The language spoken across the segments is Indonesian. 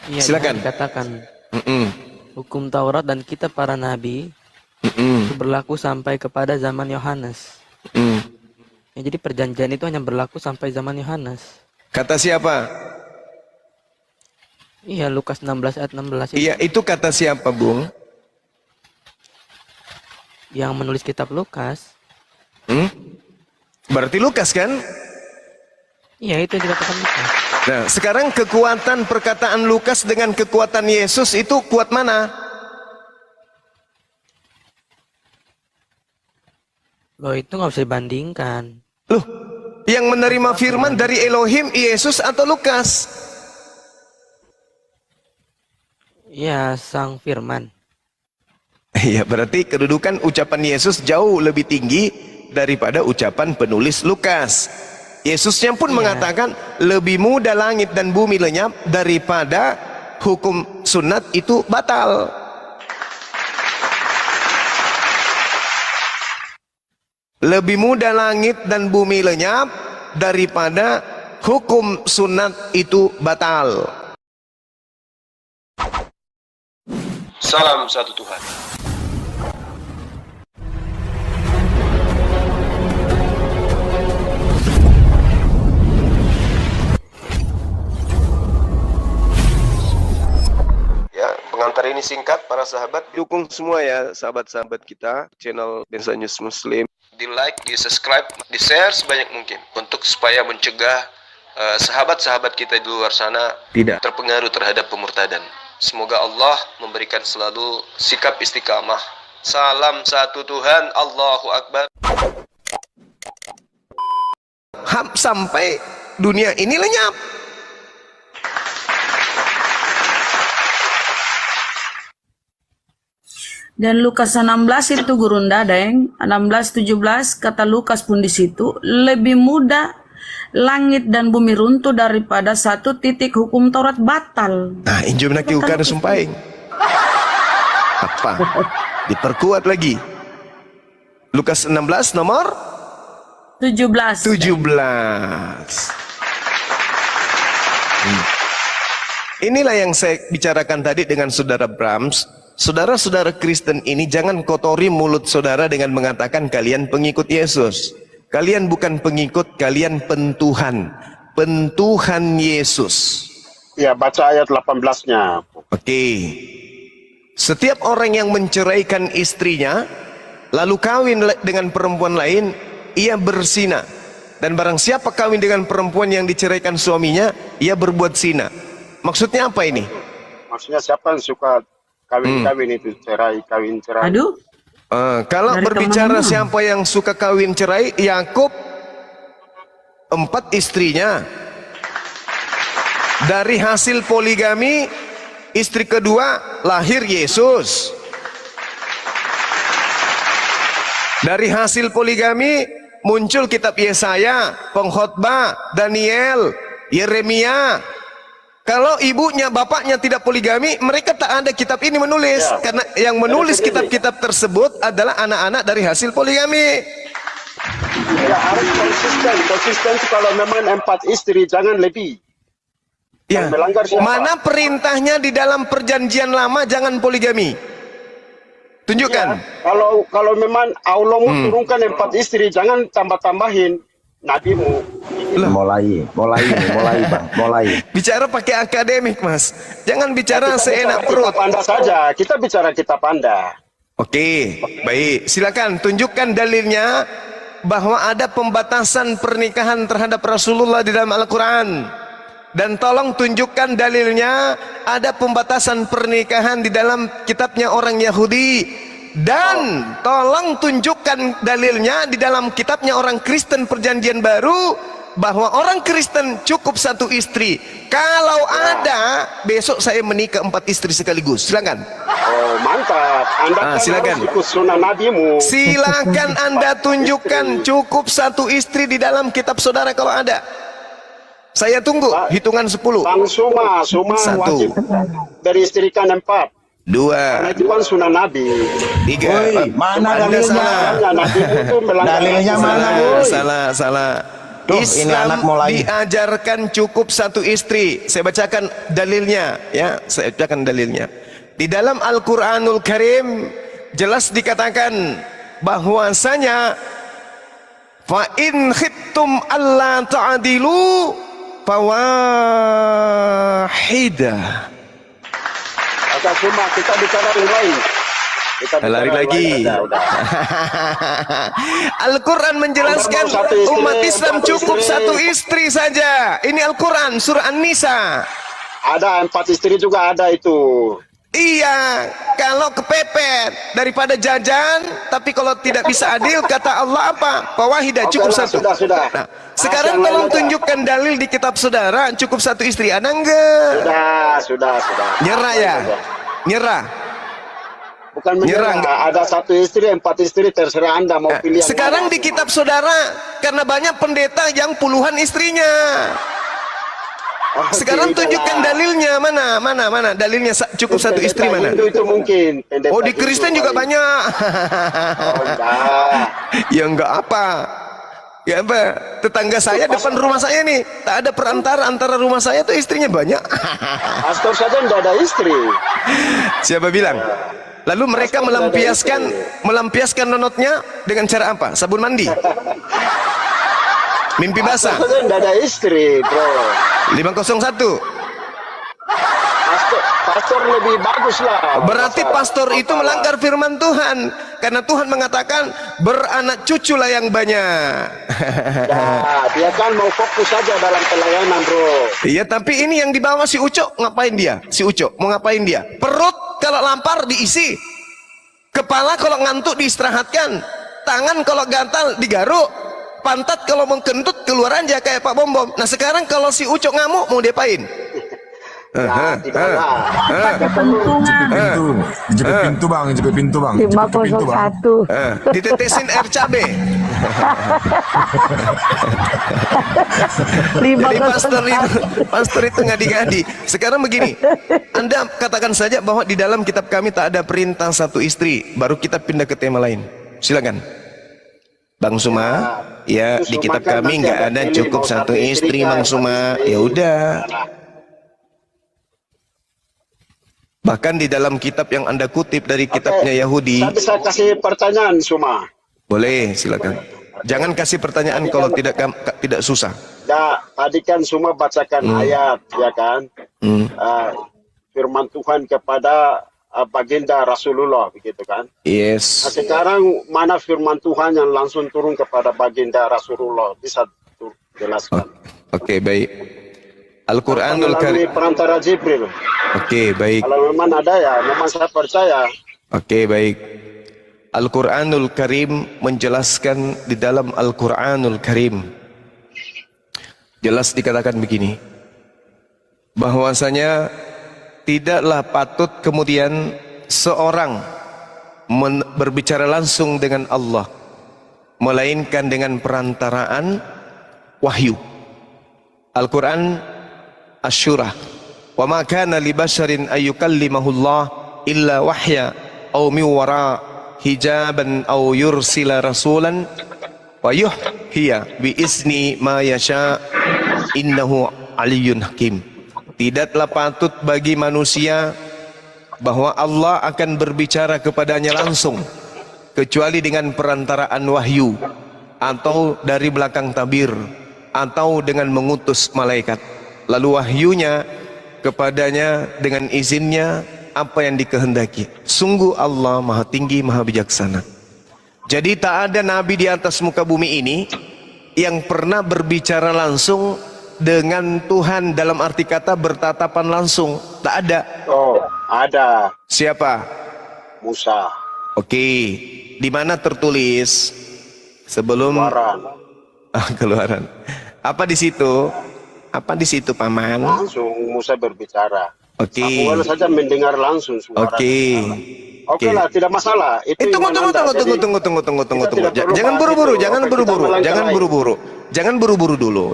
Iya, jangan Silakan. dikatakan Mm-mm. hukum Taurat dan kitab para nabi Mm-mm. itu berlaku sampai kepada zaman Yohanes. Mm. Ya, jadi perjanjian itu hanya berlaku sampai zaman Yohanes. Kata siapa? Iya, Lukas 16 ayat 16 itu Iya, itu kata siapa, Bung? yang menulis kitab Lukas. Hmm? Berarti Lukas kan? Iya, itu yang dikatakan Lukas. Nah, sekarang kekuatan perkataan Lukas dengan kekuatan Yesus itu kuat mana? Loh, itu nggak bisa dibandingkan. Loh, yang menerima firman dari Elohim, Yesus atau Lukas? Iya, sang firman. Iya, berarti kedudukan ucapan Yesus jauh lebih tinggi daripada ucapan penulis Lukas. Yesusnya pun mengatakan lebih mudah langit dan bumi lenyap daripada hukum sunat itu batal. Lebih mudah langit dan bumi lenyap daripada hukum sunat itu batal. Salam satu Tuhan. Ya, pengantar ini singkat para sahabat. Dukung semua ya sahabat-sahabat kita channel Densa News Muslim. Di like, di subscribe, di share sebanyak mungkin untuk supaya mencegah sahabat-sahabat kita di luar sana tidak terpengaruh terhadap pemurtadan. Semoga Allah memberikan selalu sikap istiqamah. Salam satu Tuhan, Allahu Akbar. Sampai dunia ini lenyap. Dan Lukas 16 itu Gurunda, Deng. 16-17 kata Lukas pun di situ, lebih mudah langit dan bumi runtuh daripada satu titik hukum Taurat batal. Nah, injum nak kiukan sumpaing. Apa? Diperkuat lagi. Lukas 16 nomor 17. 17. Inilah yang saya bicarakan tadi dengan saudara Brahms. Saudara-saudara Kristen ini jangan kotori mulut saudara dengan mengatakan kalian pengikut Yesus. Kalian bukan pengikut, kalian pentuhan. Pentuhan Yesus. Ya, baca ayat 18-nya. Oke. Setiap orang yang menceraikan istrinya, lalu kawin dengan perempuan lain, ia berzina. Dan barang siapa kawin dengan perempuan yang diceraikan suaminya, ia berbuat zina. Maksudnya apa ini? Maksudnya siapa yang suka kawin-kawin itu, kawin cerai. Aduh. Kalau Dari berbicara teman-teman. siapa yang suka kawin cerai, Yakub 4 istrinya. Dari hasil poligami, istri kedua lahir Yesus. Dari hasil poligami muncul kitab Yesaya, Pengkhotbah, Daniel, Yeremia. Kalau ibunya, bapaknya tidak poligami, mereka tak ada kitab ini menulis. Ya. Karena yang menulis kitab-kitab tersebut adalah anak-anak dari hasil poligami. Ya, harus konsisten. Konsisten itu kalau memang 4 istri, jangan lebih. Ya. Melanggar siapa? Mana perintahnya di dalam perjanjian lama jangan poligami? Tunjukkan. Ya, kalau memang Allah mau turunkan 4 istri, jangan tambah-tambahin nabimu. Mulai bang, mulai. Bicara pakai akademik, Mas. Jangan bicara seenak perut. Kitab Anda saja. Kita bicara kitab Anda. Oke, baik. Silakan tunjukkan dalilnya bahwa ada pembatasan pernikahan terhadap Rasulullah di dalam Al-Quran. Dan tolong tunjukkan dalilnya ada pembatasan pernikahan di dalam kitabnya orang Yahudi. Dan tolong tunjukkan dalilnya di dalam kitabnya orang Kristen Perjanjian Baru bahwa orang Kristen cukup 1 istri. Kalau ada, besok saya menikah 4 istri sekaligus. Silakan. Oh, mantap. Anda kan silakan. harus ikut sunnah nabimu. Silakan Anda tunjukkan cukup 1 istri di dalam kitab saudara kalau ada. Saya tunggu hitungan 10. Bang Suma 1, wajib beristrikan 4. 2, Karena itu kan sunnah Nabi. 3. Woi, mana Anda dalilnya? salah. Nabi itu melanggar Dalilnya mana? Salah. Tuh, ini anak Islam mulai. diajarkan cukup satu istri. Saya bacakan dalilnya, ya. Saya bacakan dalilnya. Di dalam Al-Qur'anul Karim jelas dikatakan bahwasanya fa in khiftum alla ta'dilu fawahidah. Kata cuma kita bicara yang lain. Kita bicara Lari yang lagi. lain. Udah. Al-Quran menjelaskan Anda mau satu istri, umat Islam satu cukup istri. satu istri saja. Ini Al-Quran surah An-Nisa. Ada 4 istri juga ada itu. Iya, kalau kepepet daripada jajan, tapi kalau tidak bisa adil, kata Allah apa? Fawahidah, cukup Oke lah, satu. sudah. Nah, sekarang yang lain tolong aja. tunjukkan dalil di kitab saudara, cukup satu istri, ada enggak? Sudah. Nyerah ya? Nyerah. Bukan Nyerah, menyerah. Ada 1 istri, 4 istri, terserah Anda mau pilih yang Sekarang mana. di kitab saudara, karena banyak pendeta yang puluhan istrinya. Oh, Sekarang tidak tunjukkan lah. dalilnya, mana dalilnya cukup satu Pendeta istri mana? Hindu itu mungkin. Pendeta Oh, di Hindu Kristen juga paling. banyak. Oh, enggak. Ya enggak apa. Ya apa? Tetangga saya depan rumah saya nih, tak ada perantara antara rumah saya tuh istrinya banyak. Pastor saja enggak ada istri. Siapa bilang? Lalu mereka melampiaskan nonotnya dengan cara apa? Sabun mandi. Mimpi basah. Pastor saja enggak ada istri, bro. 501. Pastor lebih bagus lah. Berarti pastor itu melanggar firman Tuhan, karena Tuhan mengatakan beranak cuculah yang banyak. Nah, dia kan mau fokus saja dalam pelayanan, bro. Iya, tapi ini yang dibawa si Ucok, ngapain dia? Si Ucok mau ngapain dia? Perut kalau lapar diisi, kepala kalau ngantuk diistirahatkan, tangan kalau gatal digaruk, pantat kalau mau kentut keluar aja kayak Pak Bom-Bom. Nah sekarang kalau si Ucok ngamuk mau diapain? Ya, tidaklah. Jepit pintu bang, jepit pintu bang. 501. Ditetesin air cabe. Jadi pastor itu ngadi-ngadi. Sekarang begini, Anda katakan saja bahwa di dalam kitab kami tak ada perintah satu istri, baru kita pindah ke tema lain. Silakan, Bang Suma. Ya, di kitab kami nggak ada cukup satu istri, Bang Suma. Ya udah. Bahkan di dalam kitab yang Anda kutip dari kitabnya Yahudi. Saya bisa kasih pertanyaan, Suma. Boleh, silakan. Jangan kasih pertanyaan kalau tidak susah. Nah, tadi kan Suma bacakan ayat, ya kan? Firman Tuhan kepada baginda Rasulullah, begitu kan? Nah, Yes. sekarang mana firman Tuhan yang langsung turun kepada baginda Rasulullah? Bisa jelaskan. Oke, baik. Al-Quranul Melalui Karim. perantara Jibril. Oke, baik. Kalau memang ada ya, memang saya percaya. Oke, baik. Al-Quranul Karim menjelaskan di dalam Al-Quranul Karim. Jelas dikatakan begini. Bahwasanya tidaklah patut kemudian seorang berbicara langsung dengan Allah, melainkan dengan perantaraan wahyu. Al-Quran Asy-Syura. Wa ma kana li basharin ayyukallimahullah illa wahya aw min wara hijaban aw yursila rasulan wa yuhhiya bi izni ma yasha innahu aliyyun hakim. Tidaklah patut bagi manusia bahwa Allah akan berbicara kepadanya langsung kecuali dengan perantaraan wahyu atau dari belakang tabir atau dengan mengutus malaikat. Lalu wahyunya kepadanya dengan izinnya apa yang dikehendaki. Sungguh Allah Maha Tinggi, Maha Bijaksana. Jadi tak ada nabi di atas muka bumi ini yang pernah berbicara langsung dengan Tuhan, dalam arti kata bertatapan langsung. Tak ada. Oh, ada. Siapa? Musa. Oke. Di mana tertulis sebelum Keluaran? Apa di situ? Apa di situ, Paman? Langsung Musa berbicara. Oke. Samuel saja mendengar langsung suara. Oke lah, tidak masalah. Tunggu. Jangan buru-buru dulu.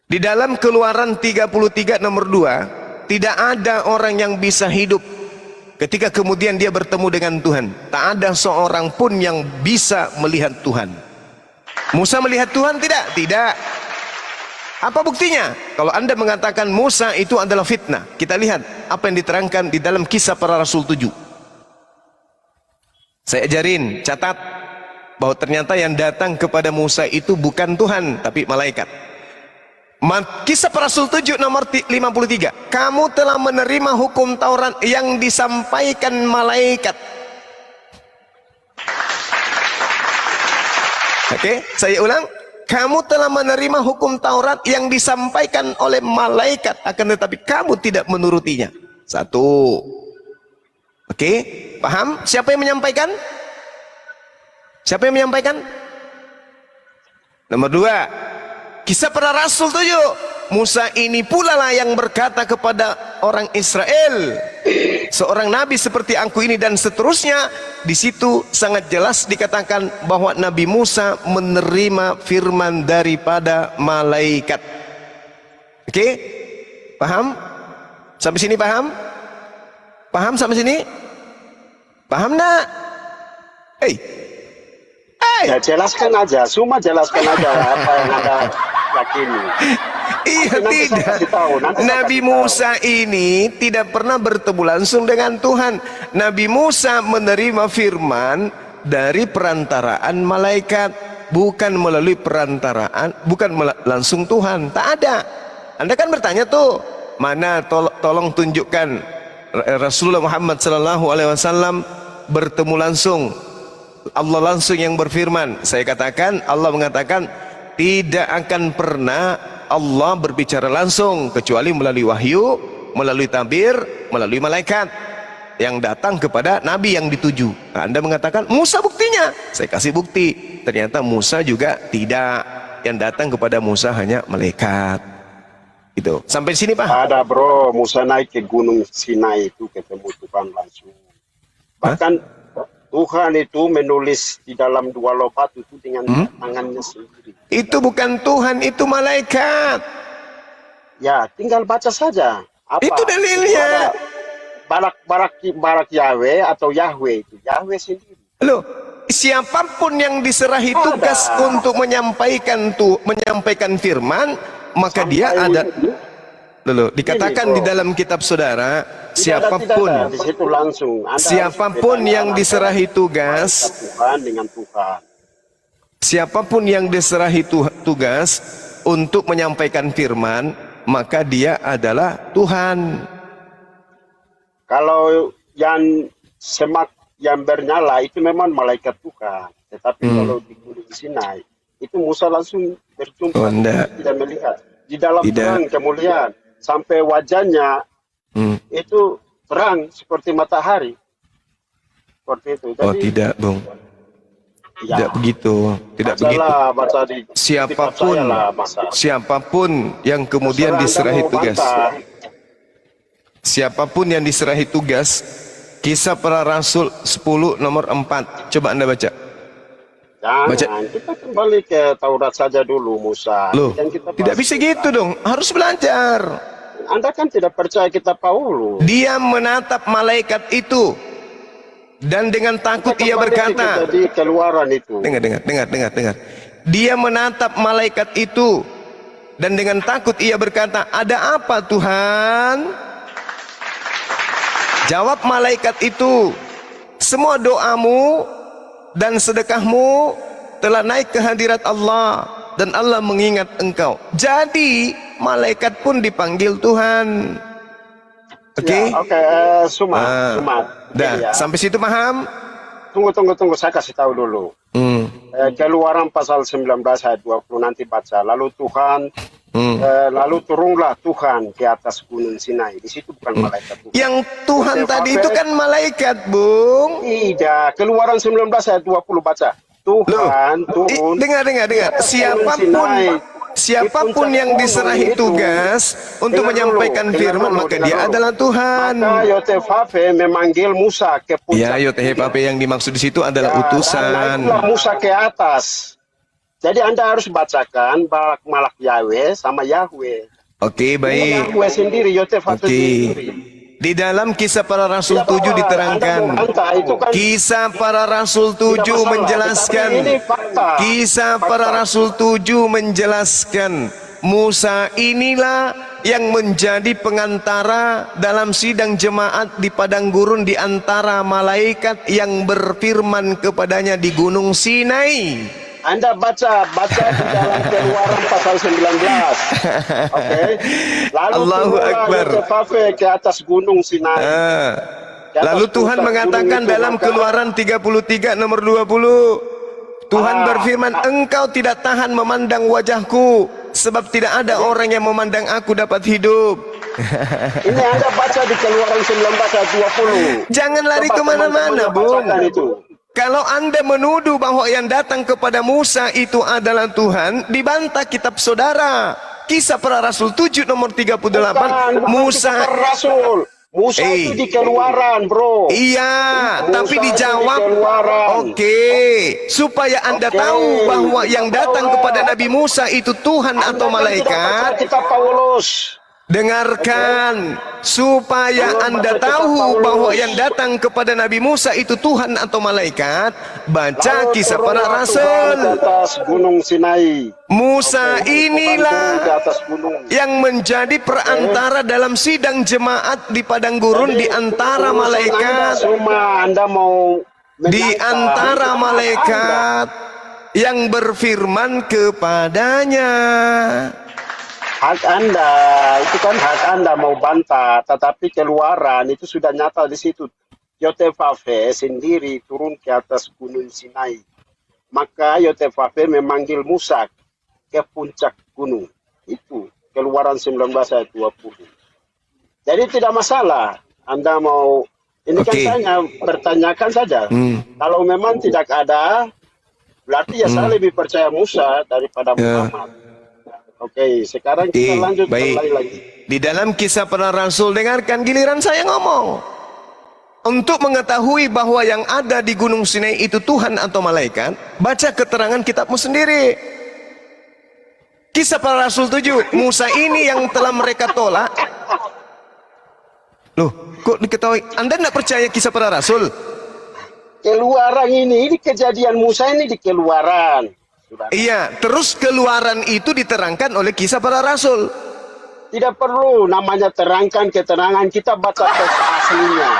Di dalam Keluaran 33 nomor 2, tidak ada orang yang bisa hidup ketika kemudian dia bertemu dengan Tuhan. Tak ada seorang pun yang bisa melihat Tuhan. Musa melihat Tuhan tidak? Tidak. Apa buktinya? Kalau Anda mengatakan Musa itu adalah fitnah, kita lihat apa yang diterangkan di dalam Kisah Para Rasul 7. Saya ajarin, catat bahwa ternyata yang datang kepada Musa itu bukan Tuhan tapi malaikat. Kisah Para Rasul 7 nomor 53. Kamu telah menerima hukum Taurat yang disampaikan malaikat. Oke, saya ulang. Kamu telah menerima hukum Taurat yang disampaikan oleh malaikat, akan tetapi kamu tidak menurutinya. Satu. Oke, paham? Siapa yang menyampaikan? Siapa yang menyampaikan? Nomor 2. Kisah Para Rasul 7. Musa ini pula lah yang berkata kepada orang Israel, seorang nabi seperti aku ini, dan seterusnya. Di situ sangat jelas dikatakan bahwa Nabi Musa menerima firman daripada malaikat. Oke? Paham? Sampai sini paham? Paham sampai sini? Paham nak? Hey. Ya jelaskan aja, cuma jelaskan aja apa yang Anda yakini. Iya, tidak. Nabi Musa ini tidak pernah bertemu langsung dengan Tuhan. Nabi Musa menerima firman dari perantaraan malaikat, bukan melalui perantaraan, bukan langsung Tuhan. Tak ada. Anda kan bertanya tuh, mana tolong tunjukkan Rasulullah Muhammad SAW bertemu langsung, Allah langsung yang berfirman. Saya katakan, Allah mengatakan tidak akan pernah Allah berbicara langsung kecuali melalui wahyu, melalui tabir, melalui malaikat yang datang kepada nabi yang dituju. Nah, Anda mengatakan Musa buktinya. Saya kasih bukti. Ternyata Musa juga tidak. Yang datang kepada Musa hanya malaikat. Gitu. Sampai sini Pak? Ada bro, Musa naik ke Gunung Sinai itu ketemu Tuhan langsung. Bahkan Tuhan itu menulis di dalam 2 loh batu itu dengan tangannya sendiri. Itu bukan Tuhan, itu malaikat. Ya, tinggal baca saja. Apa? Itu dalilnya. Barak Yahweh atau Yahweh itu. Yahweh sendiri. Loh, siapapun yang diserahi tugas untuk menyampaikan firman, maka dia ada. Loh, dikatakan di dalam kitab saudara, siapapun yang diserahi tugas, siapapun yang diserahi tugas untuk menyampaikan firman, maka dia adalah Tuhan. Kalau yang semak yang bernyala itu memang malaikat Tuhan, tetapi kalau di Gunung Sinai itu Musa langsung berjumpa, tidak melihat di dalam terang kemuliaan. Sampai wajahnya itu terang seperti matahari. Seperti itu. Jadi, tidak, Bung. Ya, tidak begitu. Tidak begitu. Siapapun yang kemudian diserahi tugas. Siapapun yang diserahi tugas, Kisah Para Rasul 10 nomor 4. Coba Anda baca. Jangan, kita kembali ke Taurat saja dulu, Musa. Loh, tidak bisa gitu dong. Harus belajar. Anda kan tidak percaya kitab Paulus. Dia menatap malaikat itu dan dengan takut ia berkata. Di Keluaran itu. Dengar. Dia menatap malaikat itu dan dengan takut ia berkata, "Ada apa, Tuhan?" Jawab malaikat itu, "Semua doamu dan sedekahmu telah naik ke hadirat Allah dan Allah mengingat engkau." Jadi malaikat pun dipanggil Tuhan. Oke? Sumat. Dah, sampai situ paham? Tunggu, saya kasih tahu dulu. Keluaran pasal 19 ayat 20 nanti baca. Lalu Tuhan lalu turunlah Tuhan ke atas Gunung Sinai. Di situ bukan malaikat Tuhan. Yang Tuhan tadi itu kan malaikat, Bung. Tidak, Keluaran 19 ayat 20 baca. Tuhan turun. Dengar. Siapapun yang diserahi tugas untuk menyampaikan firman, maka dia adalah Tuhan. Maka Yotefave memanggil Musa ke puncak. Ya, Yotefave yang dimaksud di situ adalah utusan. Musa ke atas. Jadi Anda harus bacakan malak Yahweh sama Yahweh. Oke, baik. Yahweh sendiri, Yotefave sendiri. Di dalam kisah para rasul Tidak 7 apa-apa, diterangkan. Anda membantah, itu kan Kisah para rasul 7 masalah, menjelaskan. tetapi ini fakta. Kisah para rasul 7 menjelaskan. Musa inilah yang menjadi pengantara dalam sidang jemaat di padang gurun di antara malaikat yang berfirman kepadanya di gunung Sinai. Anda baca di dalam Keluaran pasal 19. Oke. Lalu Allahu turunlah Akbar. Yotefave ke atas gunung Sinai. Di atas Lalu Tuhan puncak mengatakan gunung itu, dalam maka Keluaran 33 nomor 20, Tuhan berfirman, engkau tidak tahan memandang wajahku, sebab tidak ada orang yang memandang aku dapat hidup. ini Anda baca di Keluaran 19 ayat 20. Jangan lari Coba kemana-mana, teman-teman Bung. bacakan itu. Kalau Anda menuduh bahwa yang datang kepada Musa itu adalah Tuhan, dibantah kitab saudara. Kisah para Rasul 7 nomor 38, Bukan Musa. kita Rasul. Musa itu di Keluaran, bro. Iya, Musa tapi itu dijawab. di Keluaran. Oke, supaya Anda Oke. tahu bahwa yang datang kepada Nabi Musa itu Tuhan atau Anda kan tidak baca malaikat. kitab Paulus. Dengarkan, supaya Anda tahu bahwa yang datang kepada Nabi Musa itu Tuhan atau malaikat. Baca Lalu kisah para turunlah Tuhan rasul. ke atas gunung Sinai. Musa Oke, Tuhan turun ke inilah atas gunung. yang menjadi perantara dalam sidang jemaat di padang gurun di antara Urusan malaikat. Anda semua Anda mau Di menantang. antara Itu hak malaikat yang berfirman kepadanya. Hak Anda, itu kan hak Anda mau bantah, tetapi Keluaran itu sudah nyata di situ. Yotefave sendiri turun ke atas gunung Sinai. Maka Yotefave memanggil Musa ke puncak gunung. Itu Keluaran 19 ayat 20. Jadi tidak masalah. Anda mau, ini kan Oke. saya bertanyakan saja. Kalau memang tidak ada, berarti ya saya lebih percaya Musa daripada Ya. Muhammad. Oke, sekarang kita lanjut Baik. lagi. Di dalam kisah para rasul, dengarkan giliran saya ngomong. Untuk mengetahui bahwa yang ada di gunung Sinai itu Tuhan atau malaikat, baca keterangan kitabmu sendiri. Kisah para rasul 7, Musa ini yang telah mereka tolak. Loh, kok diketahui? Anda tidak percaya kisah para rasul? Keluaran ini kejadian Musa ini di Keluaran. Sudah. Iya, terus keluaran itu diterangkan oleh kisah para rasul. Tidak perlu namanya terangkan keterangan, kita baca teks aslinya.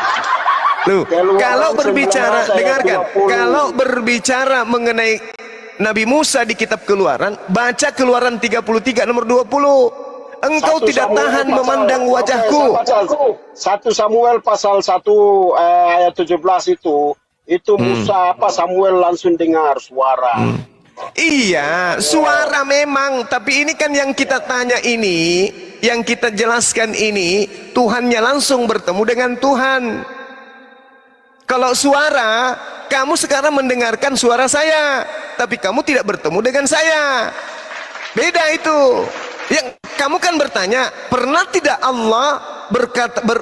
Loh, Keluaran kalau berbicara, 19 ayat dengarkan, 20. kalau berbicara mengenai Nabi Musa di kitab Keluaran, baca Keluaran 33 nomor 20. Engkau 1 tidak Samuel tahan pasal- memandang Oke, wajahku. saya baca 1 Samuel pasal 1 ayat 17 itu Musa Samuel langsung dengar suara. Iya, suara memang, tapi ini kan yang kita tanya ini, yang kita jelaskan ini, Tuhannya langsung bertemu dengan Tuhan. Kalau suara, kamu sekarang mendengarkan suara saya, tapi kamu tidak bertemu dengan saya. Beda itu. Yang kamu kan bertanya, pernah tidak Allah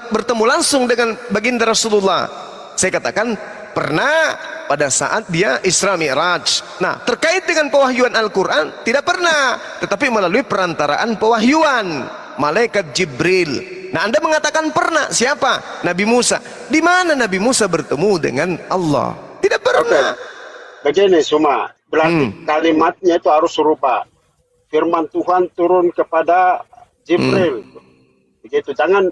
bertemu langsung dengan baginda Rasulullah? Saya katakan pernah pada saat dia Isra Mi'raj. Nah, terkait dengan pewahyuan Al-Quran tidak pernah, tetapi melalui perantaraan pewahyuan malaikat Jibril. Nah, Anda mengatakan pernah. Siapa? Nabi Musa. Di mana Nabi Musa bertemu dengan Allah? Tidak pernah. Begini semua, berarti kalimatnya itu harus serupa. Firman Tuhan turun kepada Jibril. Begitu, jangan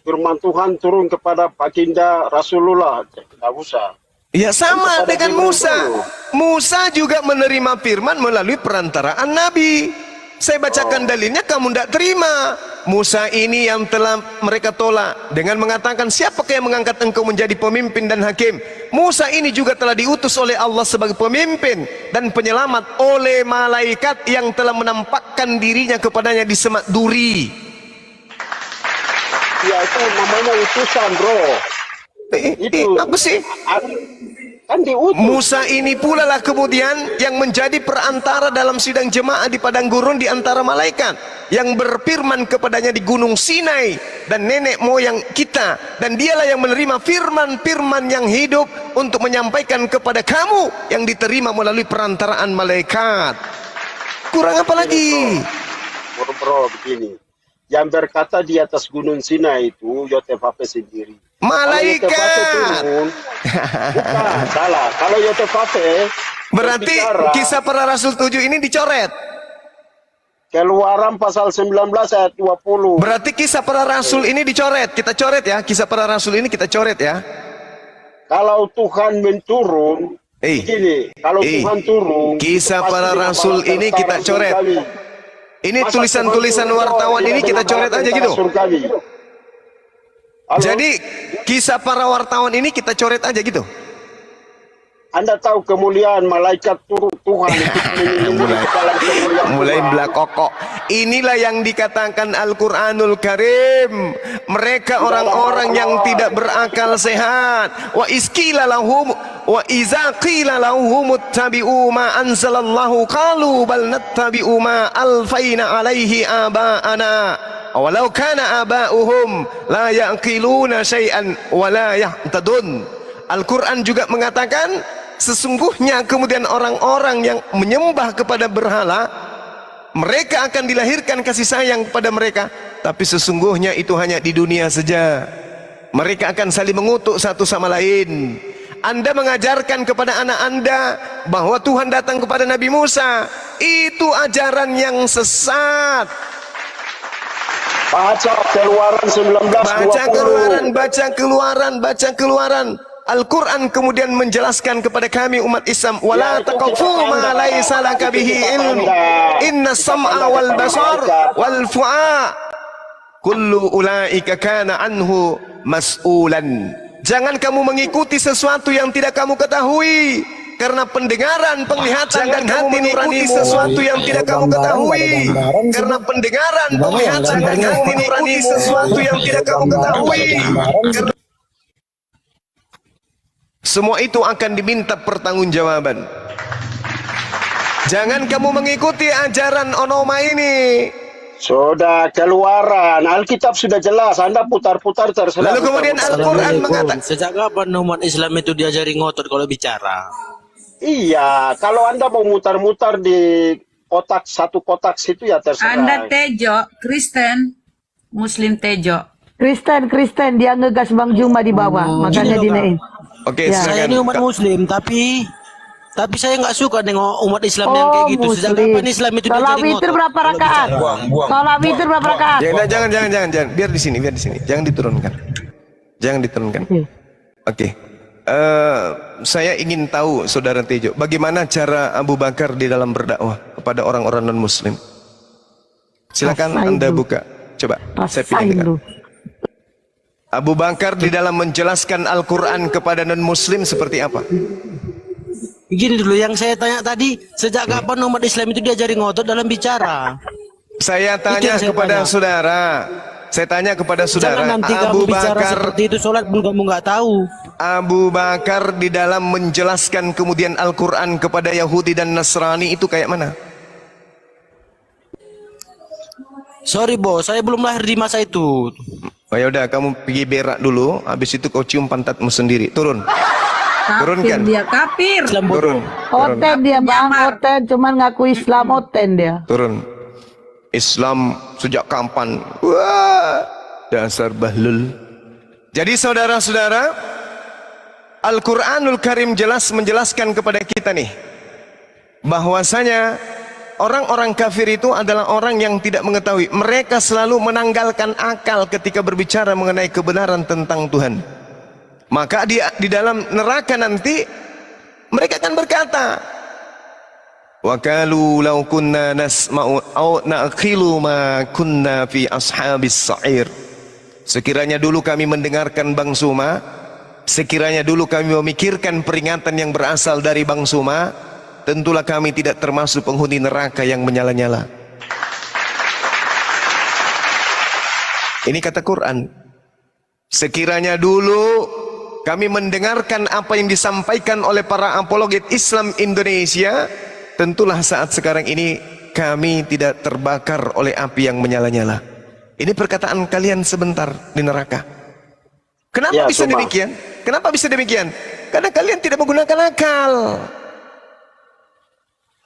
firman Tuhan turun kepada baginda Rasulullah. Tidak usah. Ya sama Kepada dengan Jibril Musa. dulu. Musa juga menerima firman melalui perantaraan Nabi. Saya bacakan dalilnya, kamu tidak terima. Musa ini yang telah mereka tolak dengan mengatakan, siapakah yang mengangkat engkau menjadi pemimpin dan hakim? Musa ini juga telah diutus oleh Allah sebagai pemimpin dan penyelamat oleh malaikat yang telah menampakkan dirinya kepadanya di semak duri. Ya itu namanya utusan, bro. Itu Apa sih? kan diutus. Musa ini pula lah kemudian yang menjadi perantara dalam sidang jemaah di padang gurun di antara malaikat yang berfirman kepadanya di gunung Sinai dan nenek moyang kita, dan dialah yang menerima firman-firman yang hidup untuk menyampaikan kepada kamu yang diterima melalui perantaraan malaikat. Kurang apa lagi? Bro, begini. yang berkata di atas Gunung Sinai itu Yotefafe sendiri. Malaikat. Kalau Yotefafe turun, bukan, salah. Kalau Yotefafe Berarti kisah para rasul 7 ini dicoret. Keluaran pasal 19 ayat 20. Berarti kisah para rasul ini dicoret. Kita coret ya. Kisah para rasul ini kita coret ya. Kalau Tuhan menturun, begini, kalau Tuhan turun, kisah pasti para dengan rasul bala ini tentara kita coret. surgawi. Ini Masa tulisan-tulisan Tuhan turun wartawan tidak ini kita dengan coret bala aja tentara gitu. surgawi? Halo? Jadi kisah para wartawan ini kita coret aja gitu. Anda tahu kemuliaan malaikat turun Tuhan itu mulai belakokok. Inilah yang dikatakan Al-Quranul Karim. Mereka orang-orang yang tidak berakal sehat. Wa iskila lahum wa iza qila lahum ittabi'u ma anzalallahu qalu bal nattabi'u ma alfaina alaihi aba'ana walau kana aba'uhum la yaqiluna syai'an wa la yahtadun. Al-Quran juga mengatakan sesungguhnya kemudian orang-orang yang menyembah kepada berhala, mereka akan dilahirkan kasih sayang kepada mereka, tapi sesungguhnya itu hanya di dunia saja. Mereka akan saling mengutuk satu sama lain. Anda mengajarkan kepada anak Anda bahwa Tuhan datang kepada Nabi Musa, itu ajaran yang sesat. Baca Keluaran 19:20. Baca keluaran. Al-Quran kemudian menjelaskan kepada kami umat Islam, wala taqfu ma laysa laka bihi ilm inna sam'a wal basar wal fu'a kullu ulaika kana anhu mas'ulan. Jangan kamu mengikuti sesuatu yang tidak kamu ketahui, karena pendengaran, penglihatan dan hati nurani sesuatu yang tidak kamu ketahui, karena pendengaran, penglihatan dan hati nurani sesuatu yang tidak kamu ketahui. Semua itu akan diminta pertanggungjawaban. Jangan kamu mengikuti ajaran onoma ini. Sudah Keluaran, Alkitab sudah jelas. Anda putar-putar terserah. Lalu kemudian Al-Quran mengatakan, sejak kapan umat Islam itu diajari ngotot kalau bicara? Iya, kalau Anda mau mutar-mutar di kotak satu kotak situ ya terserah. Anda Tejo, Kristen, Muslim Tejo. Kristen, dia ngegas Bang Juma di bawah, makanya dinaikin. oke, Ya. Saya silakan. ini umat Muslim, tapi saya nggak suka nengok umat Islam yang kayak gitu. Sejak kapan Islam itu Sholat diajari witir ngotot? berapa rakaat? Sholat witir berapa rakaat? Ya, jangan. Biar di sini. Jangan diturunkan. Oke. Saya ingin tahu, Saudara Tejo, bagaimana cara Abu Bakar di dalam berdakwah kepada orang-orang non-Muslim? Silakan Rasain Anda lu. buka. Coba, saya Rasain ingin dengar. lu. Abu Bakar di dalam menjelaskan Al-Quran kepada non-Muslim seperti apa? Gini dulu yang saya tanya tadi, sejak kapan umat Islam itu diajari ngotot dalam bicara? Saya Itu tanya yang saya kepada tanya. saudara. Saya tanya kepada Jangan saudara. nanti Abu kamu bicara Bakar, seperti itu, sholat pun kamu nggak tahu. Abu Bakar di dalam menjelaskan kemudian Al-Quran kepada Yahudi dan Nasrani itu kayak mana? Sorry bos, saya belum lahir di masa itu. Oh ya udah, kamu pergi berak dulu, habis itu kau cium pantatmu sendiri. Turun. Kafir Turunkan. dia, kafir. Islam bodoh. Turun. Oten dia Bang, Oten cuman ngaku Islam Oten dia. Turun. Islam sejak kapan? Wah, dasar bahlul. Jadi saudara-saudara, Al-Quranul Karim jelas menjelaskan kepada kita nih, bahwasanya orang-orang kafir itu adalah orang yang tidak mengetahui. Mereka selalu menanggalkan akal ketika berbicara mengenai kebenaran tentang Tuhan. Maka di dalam neraka nanti mereka akan berkata, wa qalu law kunna nasma'u aw na'qilu ma kunna fi ashabis sa'ir. Sekiranya dulu kami mendengarkan Bang Suma, sekiranya dulu kami memikirkan peringatan yang berasal dari Bang Suma, tentulah kami tidak termasuk penghuni neraka yang menyala-nyala. Ini kata Quran. Sekiranya dulu kami mendengarkan apa yang disampaikan oleh para apologet Islam Indonesia, tentulah saat sekarang ini kami tidak terbakar oleh api yang menyala-nyala. Ini perkataan kalian sebentar di neraka. Kenapa Ya, bisa Suma. demikian? Kenapa bisa demikian? Karena kalian tidak menggunakan akal.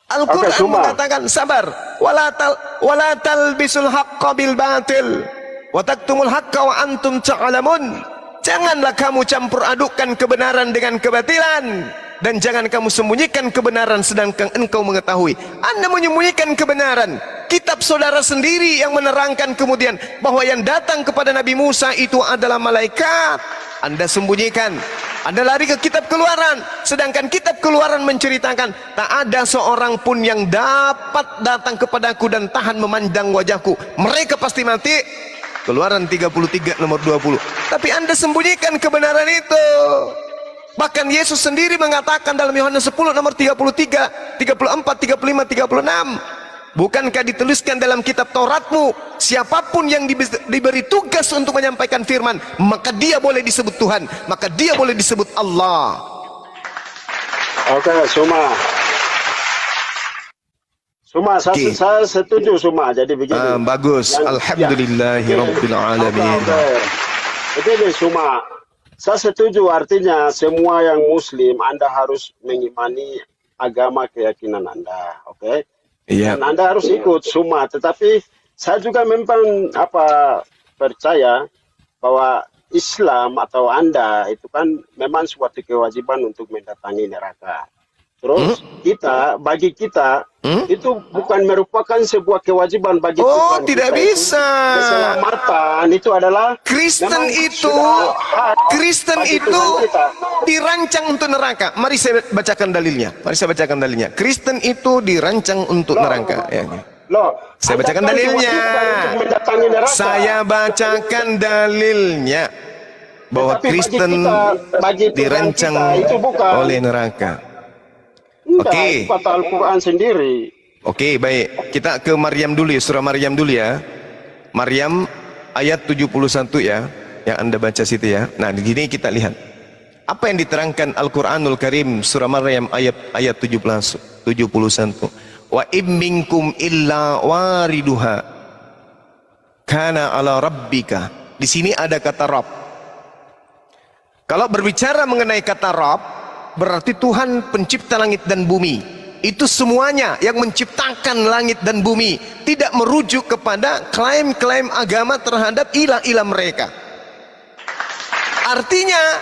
Al-Quran cuma mengatakan sabar, wala talbisul haqqa bil batil wa taktumul haqqa wa antum ta'lamun. Janganlah kamu campur adukkan kebenaran dengan kebatilan, dan jangan kamu sembunyikan kebenaran sedangkan engkau mengetahui. Anda menyembunyikan kebenaran. Kitab saudara sendiri yang menerangkan kemudian bahwa yang datang kepada Nabi Musa itu adalah malaikat. Anda sembunyikan. Anda lari ke kitab Keluaran, sedangkan kitab Keluaran menceritakan tak ada seorang pun yang dapat datang kepadaku dan tahan memandang wajahku, mereka pasti mati. Keluaran 33 nomor 20. Tapi Anda sembunyikan kebenaran itu. Bahkan Yesus sendiri mengatakan dalam Yohanes 10 nomor 33, 34, 35, 36. Bukankah dituliskan dalam kitab Tauratmu, siapapun yang diberi tugas untuk menyampaikan firman, maka dia boleh disebut Tuhan, maka dia boleh disebut Allah. Oke, Suma, saya setuju Suma. Jadi begini. Bagus. Alhamdulillahirabbil alamin. Begini Suma, saya setuju, artinya semua yang Muslim Anda harus mengimani agama keyakinan Anda, oke? Iya. Dan Anda harus ikut Suma. Tetapi saya juga memang percaya bahwa Islam atau Anda itu kan memang suatu kewajiban untuk mendatangi neraka. Terus bagi kita itu bukan merupakan sebuah kewajiban bagi Tuhan. Oh, tidak bisa. Keselamatan itu adalah Kristen itu dirancang untuk neraka. Mari saya bacakan dalilnya. Kristen itu dirancang untuk neraka. Saya bacakan dalilnya. Saya bacakan dalilnya bahwa Kristen dirancang oleh neraka. Oke. Kata Al-Quran sendiri. Oke, baik. Kita ke Maryam dulu ya, surah Maryam dulu ya. Maryam ayat 71 ya, yang Anda baca situ ya. Nah, di sini kita lihat apa yang diterangkan Al-Qur'anul Karim surah Maryam ayat 71. Wa im minkum illa wariduha kana ala rabbika. Di sini ada kata Rabb. Kalau berbicara mengenai kata Rabb, berarti Tuhan pencipta langit dan bumi. Itu semuanya yang menciptakan langit dan bumi, tidak merujuk kepada klaim-klaim agama terhadap ilah-ilah mereka. Artinya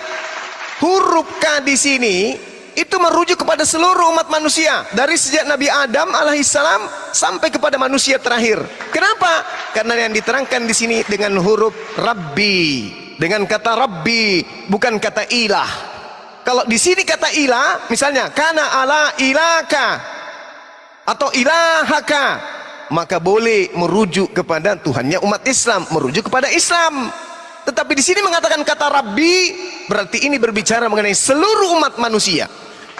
huruf K di sini itu merujuk kepada seluruh umat manusia, dari sejak Nabi Adam alaihissalam sampai kepada manusia terakhir. Kenapa? Karena yang diterangkan di sini dengan huruf Rabbi, dengan kata Rabbi, bukan kata ilah. Kalau di sini kata ilah, misalnya kana ala ilaka atau ilahaka, maka boleh merujuk kepada Tuhannya umat Islam, merujuk kepada Islam. Tetapi di sini mengatakan kata Rabbi, berarti ini berbicara mengenai seluruh umat manusia.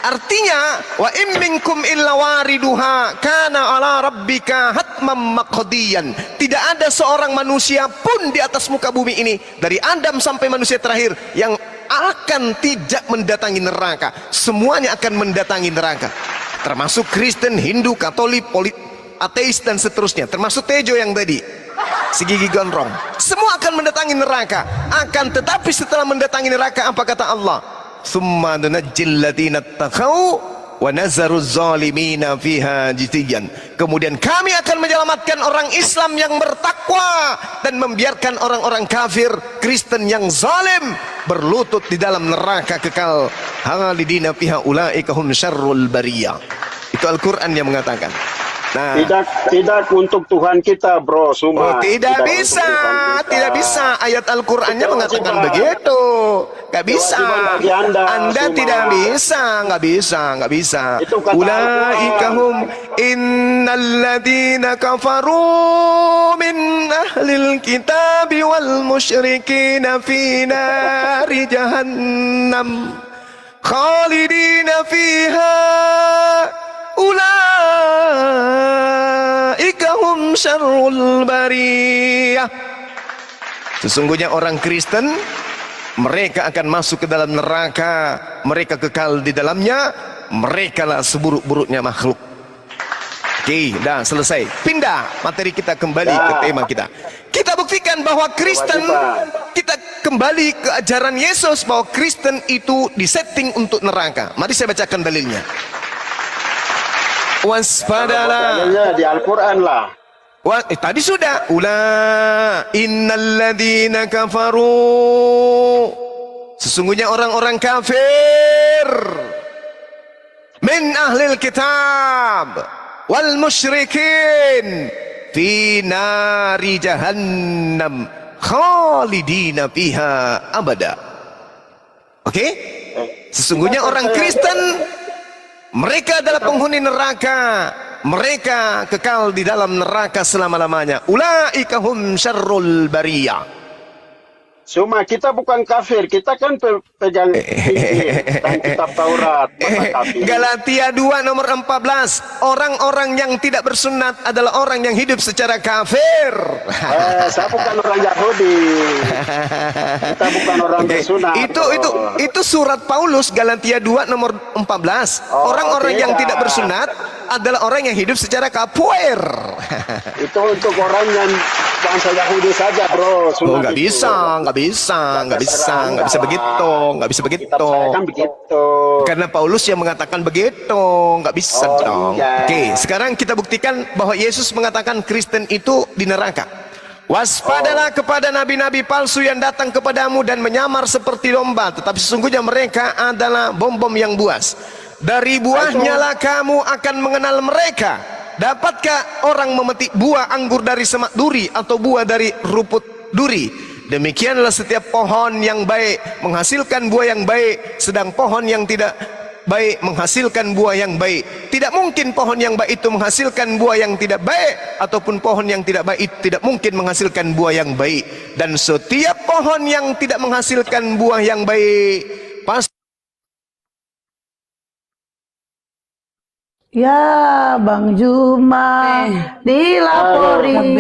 Artinya wa im minkum illa wariduha kana ala rabbika hatmam maqdiyan. Tidak ada seorang manusia pun di atas muka bumi ini, dari Adam sampai manusia terakhir, yang akan tidak mendatangi neraka. Semuanya akan mendatangi neraka, termasuk Kristen, Hindu, Katolik, ateis dan seterusnya, termasuk Tejo yang tadi segigi gondrong. Semua akan mendatangi neraka. Akan tetapi setelah mendatangi neraka, apa kata Allah? Summa nunajjil ladzina taqau wa nazaru zalimina fiha jithiyan. Kemudian kami akan menyelamatkan orang Islam yang bertakwa dan membiarkan orang-orang kafir, Kristen yang zalim berlutut di dalam neraka kekal. Khalidina fiha ulaika hum syarrul bariyah. Itu Al-Qur'an yang mengatakan. Nah, tidak untuk Tuhan kita, bro, Suma. Tidak bisa. Ayat Al-Qur'annya mengatakan begitu. Gak bisa. Anda tidak bisa, nggak bisa. Ulaikahum innalladzina kafaru min ahlil kitabi wal musyrikina fi nari jahannam khalidina fiha. Ulaika hum syarrul bariyah. Sesungguhnya orang Kristen, mereka akan masuk ke dalam neraka, mereka kekal di dalamnya, mereka lah seburuk-buruknya makhluk. Oke, dah selesai. Pindah materi kita kembali ke tema kita. Kita buktikan bahwa Kristen, kita kembali ke ajaran Yesus bahwa Kristen itu disetting untuk neraka. Mari saya bacakan dalilnya. Waspadalah. Dalilnya di Al-Quran lah. Tadi sudah. Innalladzina kafaru. Sesungguhnya orang-orang kafir. Min ahlil kitab. Wal musyrikin. Fi nari jahannam. Khalidina fiha abada. Oke? Sesungguhnya orang Kristen. Mereka adalah penghuni neraka. Mereka kekal di dalam neraka selama-lamanya. Ulaika hum syarrul bariyah. Cuma kita bukan kafir, kita kan pegang Injil dan kitab Taurat. Galatia 2 nomor 14. Orang-orang yang tidak bersunat adalah orang yang hidup secara kafir. Saya bukan orang Yahudi. Kita bukan orang bersunat. Itu surat Paulus Galatia 2 nomor 14. Orang-orang yang tidak bersunat adalah orang yang hidup secara kafir. Itu untuk orang yang bangsa Yahudi saja, bro. Nggak bisa begitu. Kan begitu. Karena Paulus yang mengatakan begitu, nggak bisa dong. Iya. Oke, sekarang kita buktikan bahwa Yesus mengatakan Kristen itu di neraka. Waspadalah kepada nabi-nabi palsu yang datang kepadamu dan menyamar seperti domba, tetapi sesungguhnya mereka adalah bom-bom yang buas. Dari buahnya lah kamu akan mengenal mereka. Dapatkah orang memetik buah anggur dari semak duri atau buah dari rumput duri? Demikianlah setiap pohon yang baik menghasilkan buah yang baik, sedang pohon yang tidak baik menghasilkan buah yang baik. Tidak mungkin pohon yang baik itu menghasilkan buah yang tidak baik, ataupun pohon yang tidak baik itu tidak mungkin menghasilkan buah yang baik. Dan setiap pohon yang tidak menghasilkan buah yang baik pasti. Ya, Bang Juma dilaporin.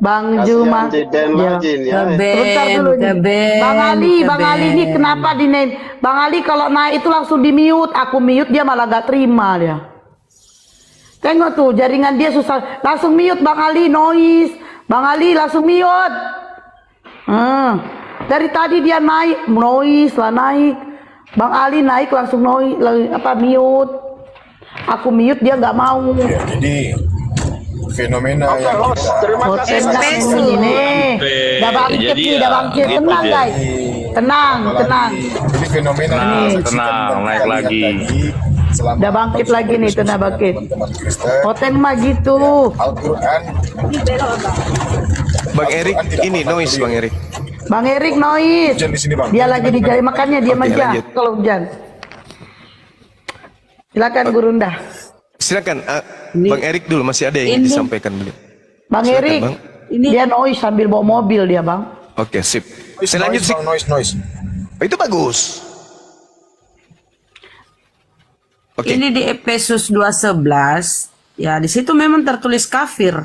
Bang Juma. Bentar dulu nih. Bang Ali ini kenapa Bang Ali kalau naik itu langsung di mute. Aku mute dia malah gak terima dia. Tengok tuh jaringan dia susah. Langsung mute Bang Ali, noise. Bang Ali langsung mute. Dari tadi dia naik, noise lah naik. Bang Ali naik langsung noise, mute. Aku mute dia nggak mau. Ya, jadi fenomena yang kita Terima kasih. Udah bangkit nih, udah bangkit. Tenang guys, tenang. jadi fenomena tenang, naik lagi. Udah bangkit lagi nih, tenang bangkit. Teman Kristen, Hotel mah gitu. Al-Quran. Bang Erik ini noise Bang Erik. Bang Erik noise. Hujan di sini, Bang. Dia lagi di jari makannya, diam Oke, aja lanjut. kalau hujan. Silakan Gurunda. Silakan Bang Erik dulu, masih ada yang ingin disampaikan beliau. Bang Silakan, Erik, Bang. dia noise sambil bawa mobil dia Bang. Oke, sip. Saya lanjut sih. Noise. Itu bagus. Oke. Ini di Efesus 2:11, ya di situ memang tertulis kafir.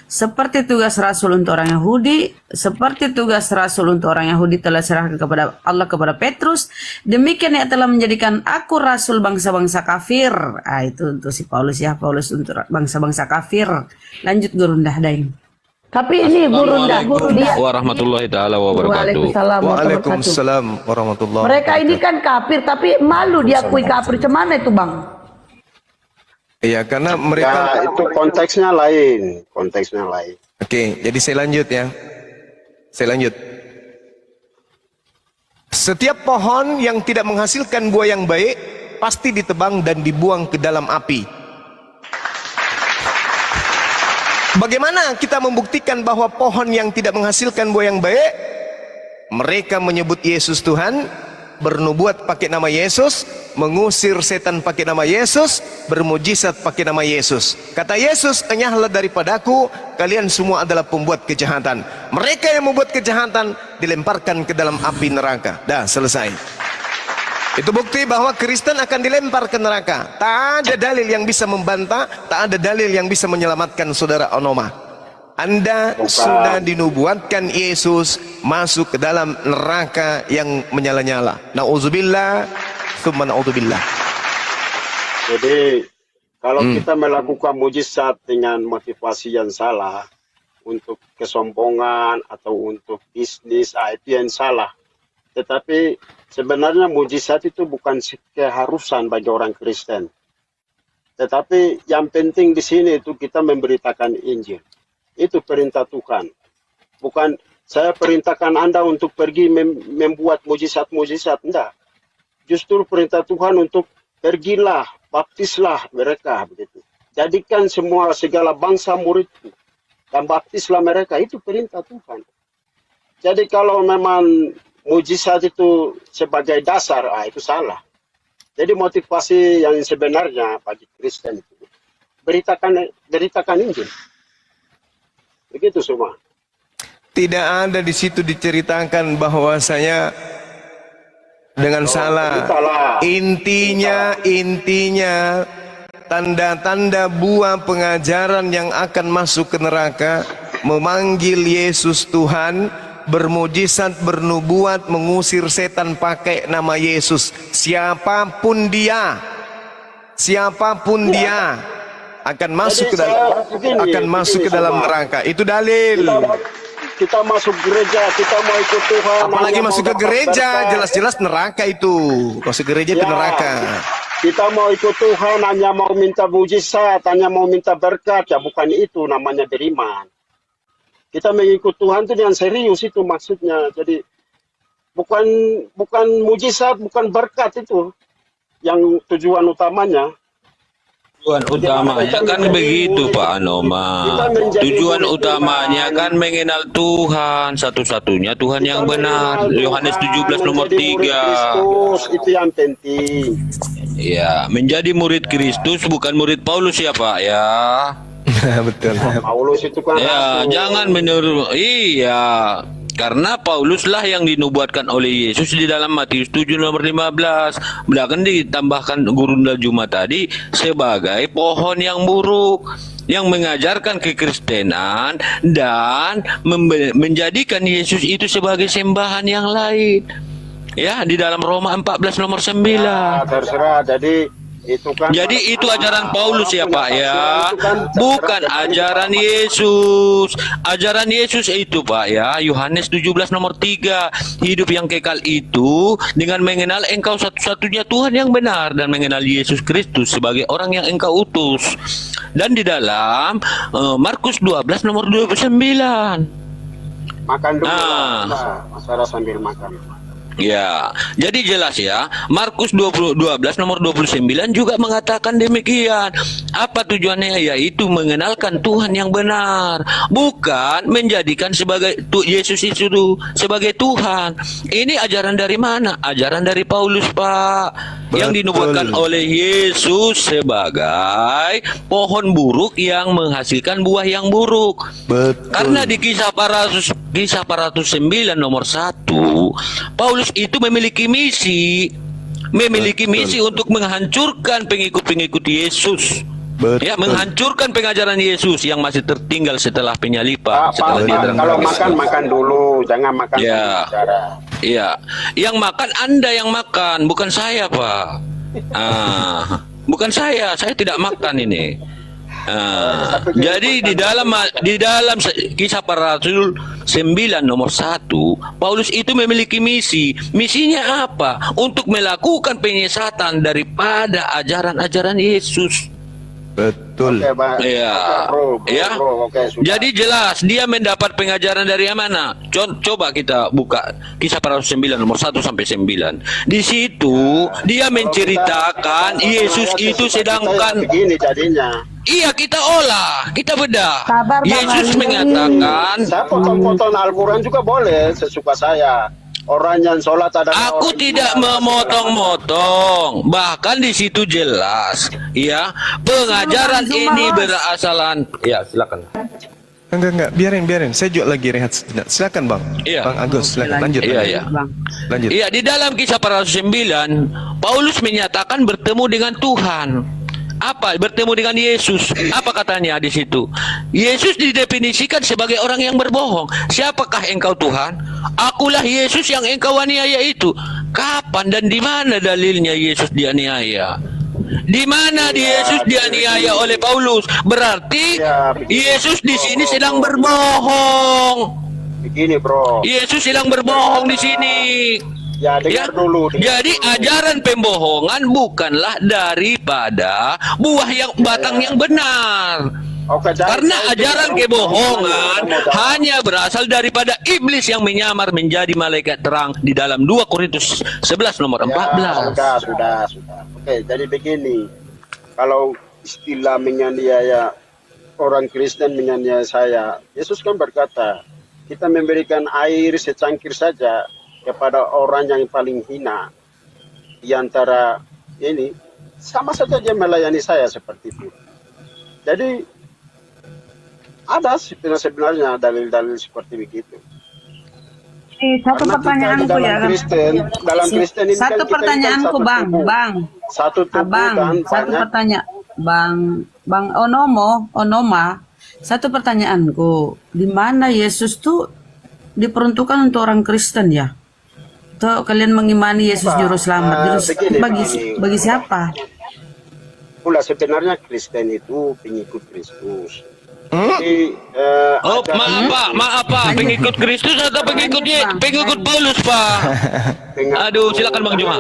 Seperti tugas rasul untuk orang Yahudi, seperti tugas rasul untuk orang Yahudi telah serahkan kepada Allah kepada Petrus, demikian ia telah menjadikan aku rasul bangsa-bangsa kafir. Itu untuk si Paulus ya, Paulus untuk bangsa-bangsa kafir. Lanjut Gurunda Daeng. Tapi ini Gurunda dia Warahmatullahi taala wabarakatuh. Waalaikumsalam warahmatullahi wabarakatuh. Mereka ini kan kafir tapi malu diakui kafir. Cemana itu Bang? Iya, karena mereka Ya, itu konteksnya lain. Oke, jadi saya lanjut ya. Saya lanjut. Setiap pohon yang tidak menghasilkan buah yang baik pasti ditebang dan dibuang ke dalam api. Bagaimana kita membuktikan bahwa pohon yang tidak menghasilkan buah yang baik? Mereka menyebut Yesus Tuhan, bernubuat pakai nama Yesus, mengusir setan pakai nama Yesus, bermujizat pakai nama Yesus. Kata Yesus, enyahlah daripadaku, kalian semua adalah pembuat kejahatan. Mereka yang membuat kejahatan dilemparkan ke dalam api neraka. Dah, selesai. Itu bukti bahwa Kristen akan dilempar ke neraka. Tak ada dalil yang bisa membantah, tak ada dalil yang bisa menyelamatkan saudara Onoma. Anda sudah dinubuatkan Yesus masuk ke dalam neraka yang menyala-nyala. Nauzubillah, tsumma nauzubillah. Jadi kalau kita melakukan mujizat dengan motivasi yang salah untuk kesombongan atau untuk bisnis, itu yang salah. Tetapi sebenarnya mujizat itu bukan keharusan bagi orang Kristen. Tetapi yang penting di sini itu kita memberitakan Injil. Itu perintah Tuhan. Bukan saya perintahkan Anda untuk pergi membuat mujizat-mujizat. Enggak. Justru perintah Tuhan untuk pergilah, baptislah mereka. Begitu. Jadikan semua segala bangsa muridku. Dan baptislah mereka. Itu perintah Tuhan. Jadi kalau memang mujizat itu sebagai dasar, itu salah. Jadi motivasi yang sebenarnya bagi Kristen itu beritakan Injil. Begitu semua. Tidak ada di situ diceritakan bahwasanya dengan salah. Intinya tanda-tanda buah pengajaran yang akan masuk ke neraka, memanggil Yesus Tuhan, bermujizat, bernubuat, mengusir setan pakai nama Yesus. Siapapun dia akan masuk ke dalam neraka. Itu dalil. Kita masuk gereja, kita mau ikut Tuhan. Apalagi masuk ke gereja, jelas-jelas neraka itu. Masuk gereja itu neraka. Kita mau ikut Tuhan, hanya mau minta mujizat, hanya mau minta berkat, ya bukan itu namanya beriman. Kita mengikut Tuhan itu dengan serius, itu maksudnya. Jadi bukan mujizat, bukan berkat itu yang tujuan utamanya. Tujuan utamanya kan begitu Pak Anoma. Tujuan utamanya kan mengenal Tuhan satu-satunya Tuhan yang benar. Yohanes 17 nomor 3. Itu yang penting. Ya, menjadi murid Kristus bukan murid Paulus ya Pak ya. Betul. Paulus itu kan ya, jangan menurut. Iya. Karena Pauluslah yang dinubuatkan oleh Yesus di dalam Matius 7 nomor 15. Bahkan ditambahkan Gurunda Juma tadi sebagai pohon yang buruk yang mengajarkan kekristenan dan menjadikan Yesus itu sebagai sembahan yang lain. Ya, di dalam Roma 14 nomor 9. Ya, terserah. Jadi itu ajaran Paulus ya Pak ya, bukan ajaran Yesus. Ajaran Yesus itu Pak ya, Yohanes 17 nomor 3, hidup yang kekal itu dengan mengenal engkau satu-satunya Tuhan yang benar dan mengenal Yesus Kristus sebagai orang yang engkau utus. Dan di dalam Markus 12 nomor 29. Makan dulu masalah sambil makan. Ya, jadi jelas ya, Markus 12 nomor 29 juga mengatakan demikian. Apa tujuannya? Yaitu mengenalkan Tuhan yang benar, bukan menjadikan sebagai Yesus itu sebagai Tuhan. Ini ajaran dari mana? Ajaran dari Paulus Pak. Yang dinubuatkan oleh Yesus sebagai pohon buruk yang menghasilkan buah yang buruk. Betul. Karena di kisah para rasul 9 nomor 1, Paulus itu memiliki misi untuk menghancurkan pengikut-pengikut Yesus. Betul. Ya, menghancurkan pengajaran Yesus yang masih tertinggal setelah penyalipan. Kalau makan dulu, jangan makan bicara. Iya, yang makan Anda yang makan, bukan saya Pak. Bukan saya tidak makan ini. Jadi di dalam kisah para rasul 9 nomor 1, Paulus itu memiliki misi. Misinya apa? Untuk melakukan penyesatan daripada ajaran-ajaran Yesus. Betul. Ya. Jadi jelas dia mendapat pengajaran dari mana? Coba kita buka kisah para rasul 9 nomor 1 sampai 9. Di situ dia menceritakan Yesus itu sedangkan begini jadinya. Iya, kita olah, kita bedah. Sabar, Yesus mengatakan, saya potong-potong Al-Quran juga boleh sesuka saya. Orang yang sholat ada. Aku tidak memotong-motong. Bahkan di situ jelas, ya, pengajaran ini berasalan. Ya, silakan. Enggak, biarin. Saya juga lagi rehat sejenak. Silakan Bang. Iya. Bang Agus, silakan lanjut. Iya. Lanjut. Iya, di dalam kisah para rasul 9, Paulus menyatakan bertemu dengan Tuhan. Apa? Bertemu dengan Yesus. Apa katanya di situ? Yesus didefinisikan sebagai orang yang berbohong. Siapakah engkau Tuhan? Akulah Yesus yang engkau aniaya itu. Kapan dan di mana dalilnya Yesus dianiaya? Di mana Yesus dianiaya oleh Paulus? Berarti Yesus di sini sedang berbohong. Begini, bro. Yesus sedang berbohong di sini. Ya, dengar dulu. Jadi ajaran pembohongan bukanlah daripada buah yang batang yang benar. Oke, Karena ajaran kebohongan hanya berasal daripada iblis yang menyamar menjadi malaikat terang di dalam 2 Korintus 11 nomor 14. Sudah. Oke, jadi begini. Kalau istilah menganiaya orang Kristen menganiaya saya, Yesus kan berkata, kita memberikan air secangkir saja kepada orang yang paling hina di antara ini, sama saja dia melayani saya seperti itu. Jadi ada sebenarnya dalil-dalil seperti begitu. Satu pertanyaanku ya, dalam Kristen ini satu kan pertanyaanku, Bang. Satu tubuh dan Satu banyak. pertanyaan, Bang Onoma. Satu pertanyaanku, di mana Yesus tuh diperuntukkan untuk orang Kristen ya? Atau kalian mengimani Yesus juru selamat? Bagi siapa? Pula sebenarnya Kristen itu pengikut Kristus. Jadi, maaf Pak, pengikut Kristus atau pengikut Paulus, Pak? Aduh, silakan Bang Juma.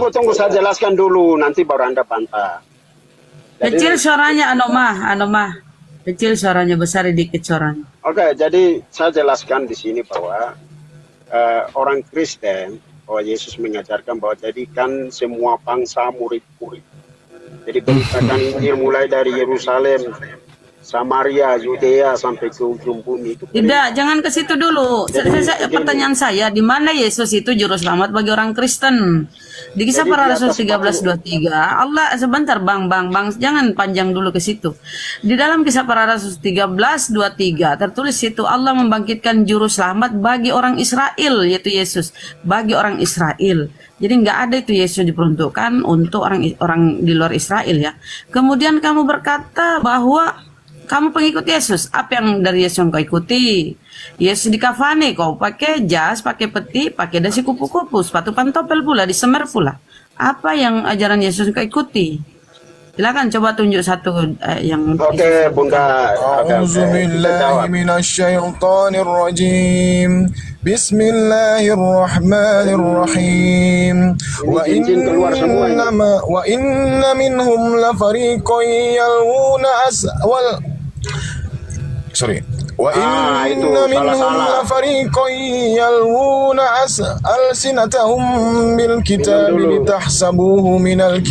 Tunggu saya jelaskan dulu, nanti baru Anda bantah. Kecil suaranya Anoma. Kecil suaranya, besar dikit suaranya. Oke, jadi saya jelaskan di sini bahwa orang Kristen, bahwa Yesus mengajarkan bahwa jadikan semua bangsa murid-murid. Jadi beritakan Injil mulai dari Yerusalem, Samaria, Yudea sampai ke ujung bumi. Tidak, jangan ke situ dulu. Pertanyaan saya, di mana Yesus itu juru selamat bagi orang Kristen? Di Kisah Para Rasul 13:23, Allah sebentar Bang, jangan panjang dulu ke situ. Di dalam Kisah Para Rasul 13:23 tertulis situ Allah membangkitkan juru selamat bagi orang Israel, yaitu Yesus, bagi orang Israel. Jadi nggak ada itu Yesus diperuntukkan untuk orang di luar Israel ya. Kemudian kamu berkata bahwa kamu pengikut Yesus. Apa yang dari Yesus yang kau ikuti? Yesus dikafani, kau pakai jas, pakai peti, pakai dasi kupu-kupu, sepatu pantopel pula, disemer pula. Apa yang ajaran Yesus kau ikuti? Silakan coba tunjuk satu yang. Oke, Bunda. A'udzubillahi minasyaitonir rajim. Bismillahirrahmanirrahim. Wa inna minhum lafariqan yalwuna Wa inna minhum lafariqan yalwuna alsinatahum bil kitabi litahsabuhu minal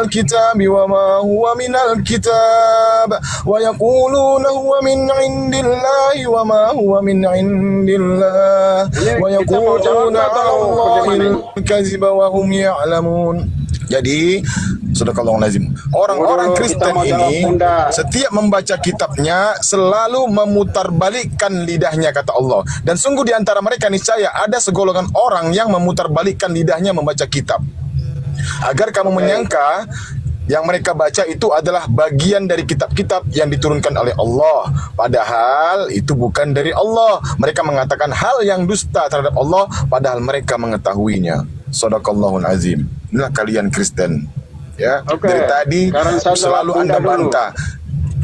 kitabi wa ma huwa minal kitab wa yaquluna huwa min indillahi wa ma huwa min indillah wa yaquluna 'alallahil kadziba wa hum ya'lamun. Jadi, Sadaqallahul Azim, orang-orang Kristen ini setiap membaca kitabnya selalu memutarbalikkan lidahnya, kata Allah. Dan sungguh di antara mereka niscaya ada segolongan orang yang memutarbalikkan lidahnya membaca kitab. Agar kamu menyangka yang mereka baca itu adalah bagian dari kitab-kitab yang diturunkan oleh Allah. Padahal itu bukan dari Allah. Mereka mengatakan hal yang dusta terhadap Allah, padahal mereka mengetahuinya. Sadaqallahul Azim. Inilah kalian Kristen. Ya, dari tadi selalu Anda bantah.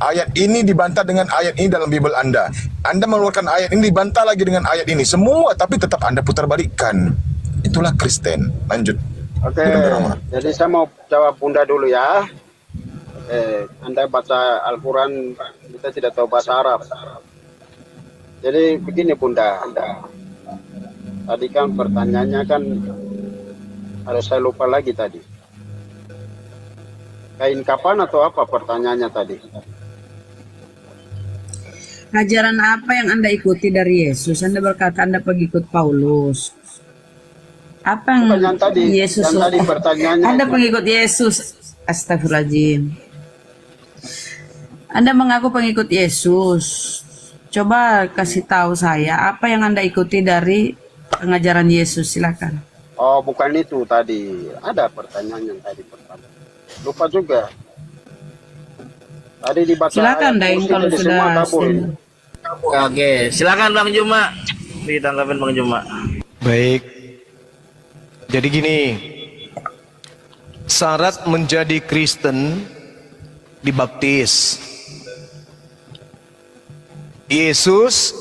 Ayat ini dibantah dengan ayat ini dalam Bible Anda. Anda mengeluarkan ayat ini, dibantah lagi dengan ayat ini. Semua, tapi tetap Anda putar balikkan. Itulah Kristen. Lanjut. Oke, jadi saya mau jawab Bunda dulu ya. Anda baca Al-Quran, kita tidak tahu bahasa Arab. Jadi begini Bunda, tadi kan pertanyaannya kan harus saya lupa lagi tadi. Kain kapan atau apa pertanyaannya tadi? Ajaran apa yang Anda ikuti dari Yesus? Anda berkata Anda pengikut Paulus. Apa yang tadi, Yesus? yang tadi pertanyaannya Anda pengikut Yesus. Astagfirullahaladzim. Anda mengaku pengikut Yesus. Coba kasih tahu saya apa yang Anda ikuti dari pengajaran Yesus. Silakan. Oh, bukan itu tadi. Ada pertanyaan yang tadi pertama. Lupa juga. Tadi dibaca. Silakan Daeng kalau sudah. Oke, silakan Bang Juma. Ditanggapin Bang Juma. Baik. Jadi gini. Syarat menjadi Kristen dibaptis. Yesus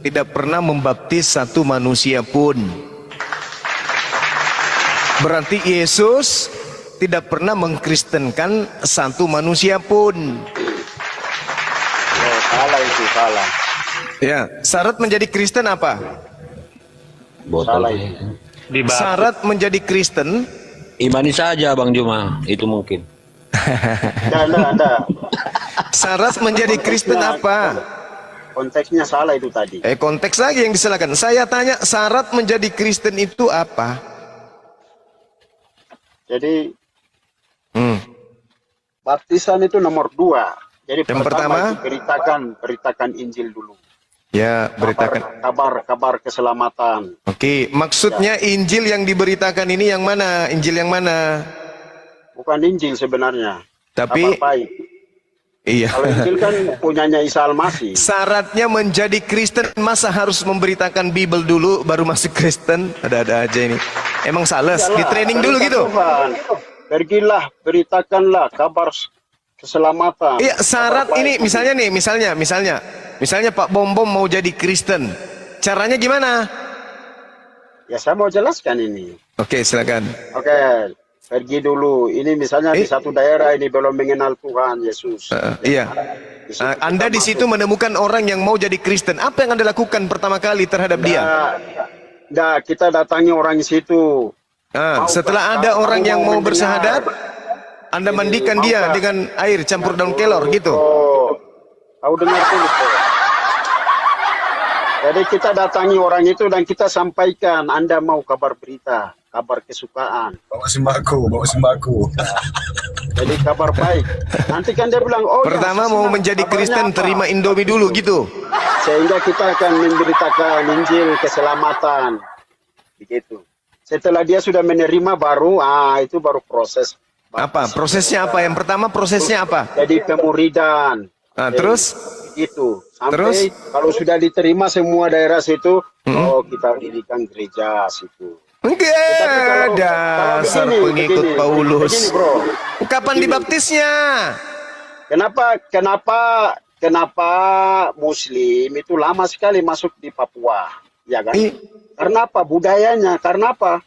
tidak pernah membaptis satu manusia pun. Berarti Yesus tidak pernah mengkristenkan satu manusia pun. Oh, salah itu, salah. Ya, syarat menjadi Kristen apa? Salah itu. Syarat menjadi Kristen Imani saja Bang Juma, itu mungkin. Anda. Syarat menjadi Kristen apa? Konteksnya salah itu tadi. Konteks lagi yang disalahkan. Saya tanya, syarat menjadi Kristen itu apa? Jadi baptisan itu nomor 2. Jadi yang pertama itu beritakan Injil dulu. Ya, beritakan kabar keselamatan. Oke, maksudnya Injil yang diberitakan ini yang mana? Injil yang mana? Bukan Injil sebenarnya. Tapi kabar baik. Iya. Kalau Injil kan punyanya Isa Al-Masih. Syaratnya menjadi Kristen masa harus memberitakan Bible dulu baru masuk Kristen? Ada-ada aja ini. Emang sales, di training dulu gitu. Tuhan. Pergilah, beritakanlah kabar keselamatan. Iya, syarat ini misalnya Pak Bom mau jadi Kristen. Caranya gimana? Ya, saya mau jelaskan ini. Oke, silakan. Oke, pergi dulu. Ini misalnya di satu daerah ini belum mengenal Tuhan Yesus. Iya. Anda di situ menemukan orang yang mau jadi Kristen. Apa yang Anda lakukan pertama kali terhadap dia? Nah, kita datangi orang di situ. Setelah ada orang yang mau bersahadat, Anda mandikan dia dengan air campur daun kelor gitu. Tahu dengar dulu. Jadi kita datangi orang itu dan kita sampaikan, Anda mau kabar berita, kabar kesukaan. Bawa sembako. Jadi kabar baik. Nanti kan dia bilang, pertama mau menjadi Kristen, terima Indomie dulu gitu. Sehingga kita akan memberitakan Injil keselamatan. Begitu. Setelah dia sudah menerima baru, itu baru proses. Apa? Prosesnya apa? Yang pertama prosesnya apa? Jadi pemuridan. Terus? Itu. Sampai kalau sudah diterima semua daerah situ, kita dirikan gereja situ. Enggak, dasar pengikut Paulus. Begini, bro. Kapan dibaptisnya? Kenapa Muslim itu lama sekali masuk di Papua, ya kan? Karena apa? Budayanya. Karena apa?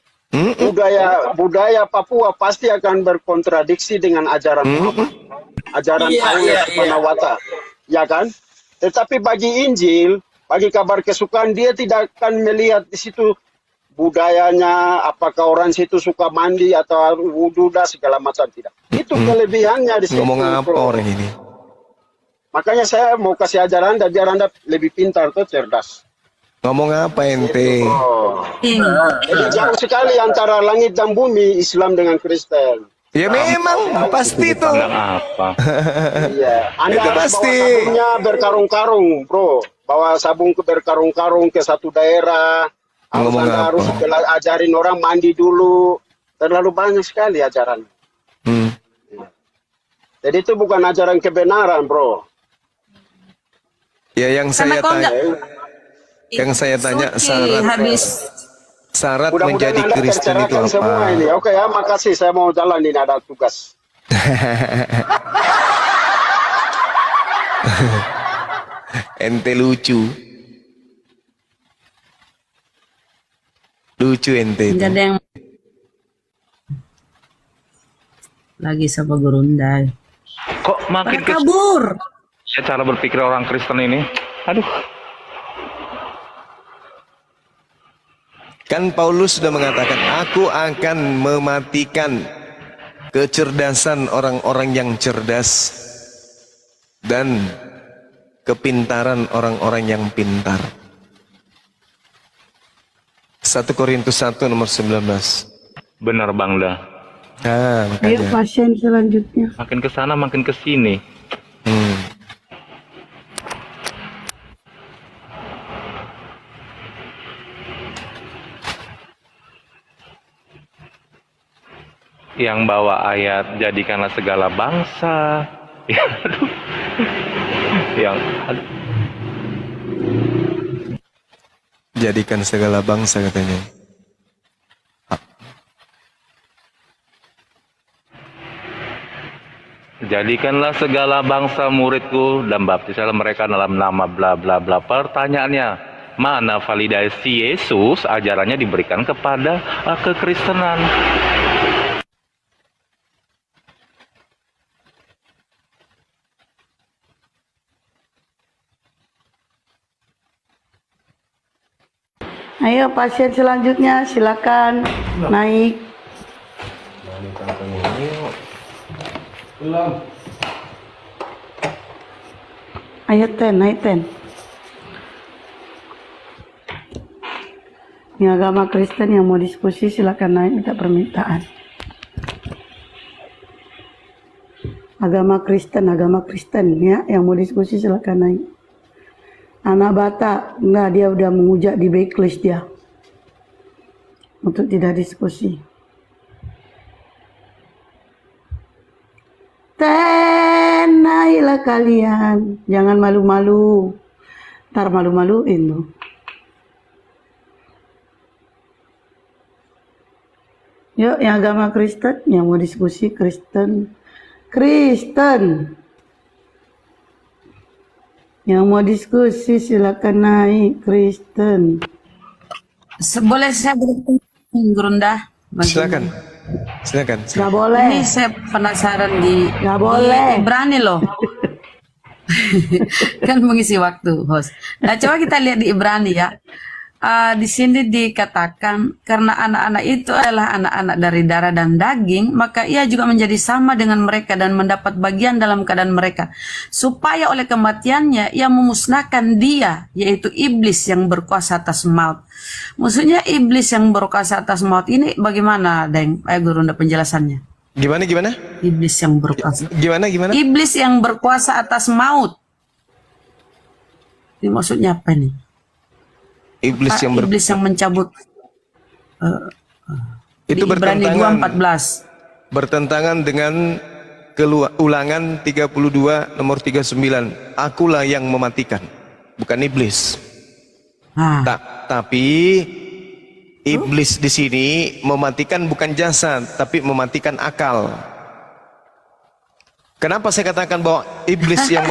Budaya Papua pasti akan berkontradiksi dengan ajaran Muhammad. Ajaran Allah Subhanahu wa Ta'ala, ya kan? Tetapi bagi Injil, bagi kabar kesukaan, dia tidak akan melihat di situ budayanya, apakah orang situ suka mandi atau wudu dan segala macam, tidak. Itu kelebihannya di situ. Ngomong apa orang ini? Makanya saya mau kasih ajaran Anda biar Anda lebih pintar atau cerdas. Ngomong apa ente? Jadi jauh sekali antara langit dan bumi, Islam dengan Kristen. Ya memang pasti itu. Iya. Anda itu harus pasti. bawa sabunnya berkarung-karung, bro. Bawa sabun ke berkarung-karung ke satu daerah. Anda harus ajarin orang mandi dulu. Terlalu banyak sekali ajaran. Jadi itu bukan ajaran kebenaran, bro. Ya yang saya tanya, syarat menjadi Kristen itu apa? Oke ya, makasih. Saya mau jalan ini, ada tugas. Ente lucu ente. Gak ada yang lagi sama Gurunda. Kok makin kabur? Cara berpikir orang Kristen ini, aduh. Kan Paulus sudah mengatakan, aku akan mematikan kecerdasan orang-orang yang cerdas dan kepintaran orang-orang yang pintar. 1 Korintus 1 nomor 19. Benar Bang dah. Makanya. Ayo pasien selanjutnya. Makin ke sana makin ke sini. Yang bawa ayat jadikanlah segala bangsa. Jadikan segala bangsa katanya. Jadikanlah segala bangsa muridku dan baptislah mereka dalam nama bla bla bla. Pertanyaannya, mana validasi Yesus ajarannya diberikan kepada kekristenan. Ayo pasien selanjutnya silakan naik. Ayo naik Ten. Ini agama Kristen yang mau diskusi silakan naik minta permintaan. Agama Kristen ya yang mau diskusi silakan naik. Anak Bata, enggak, dia udah mengujak di backlist dia untuk tidak diskusi. Naiklah kalian, jangan malu-malu, ntar malu-maluin loh. Yuk, yang agama Kristen, yang mau diskusi Kristen. Yang mau diskusi silakan naik Kristen. Boleh saya bertanya Gurunda? Silakan. Nggak boleh. Ini saya penasaran di nggak boleh. Ibrani loh. Kan mengisi waktu host. Nah coba kita lihat di Ibrani ya. Di sini dikatakan karena anak-anak itu adalah anak-anak dari darah dan daging, maka ia juga menjadi sama dengan mereka dan mendapat bagian dalam keadaan mereka, supaya oleh kematiannya ia memusnahkan dia, yaitu iblis yang berkuasa atas maut. Maksudnya iblis yang berkuasa atas maut ini bagaimana, Deng? Guru, penjelasannya. Gimana? Iblis yang berkuasa. Gimana? Iblis yang berkuasa atas maut. Ini maksudnya apa nih? Iblis yang mencabut itu bertentangan dengan Ulangan 32 nomor 39. Akulah yang mematikan, bukan iblis. Tapi iblis di sini mematikan bukan jasad, tapi mematikan akal. Kenapa saya katakan bahwa iblis yang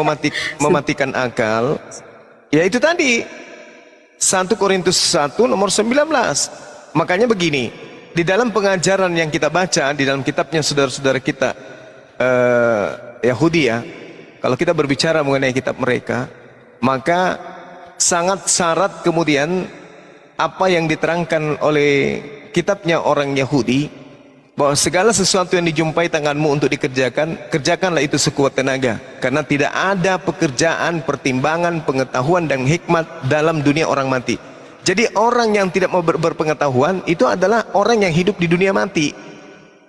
mematikan akal? Ya itu tadi 1 Korintus 1 nomor 19. Makanya begini, di dalam pengajaran yang kita baca di dalam kitabnya saudara-saudara kita Yahudi ya, kalau kita berbicara mengenai kitab mereka, maka sangat syarat kemudian apa yang diterangkan oleh kitabnya orang Yahudi, bahwa segala sesuatu yang dijumpai tanganmu untuk dikerjakan, kerjakanlah itu sekuat tenaga, karena tidak ada pekerjaan, pertimbangan, pengetahuan dan hikmat dalam dunia orang mati. Jadi orang yang tidak mau berpengetahuan itu adalah orang yang hidup di dunia mati.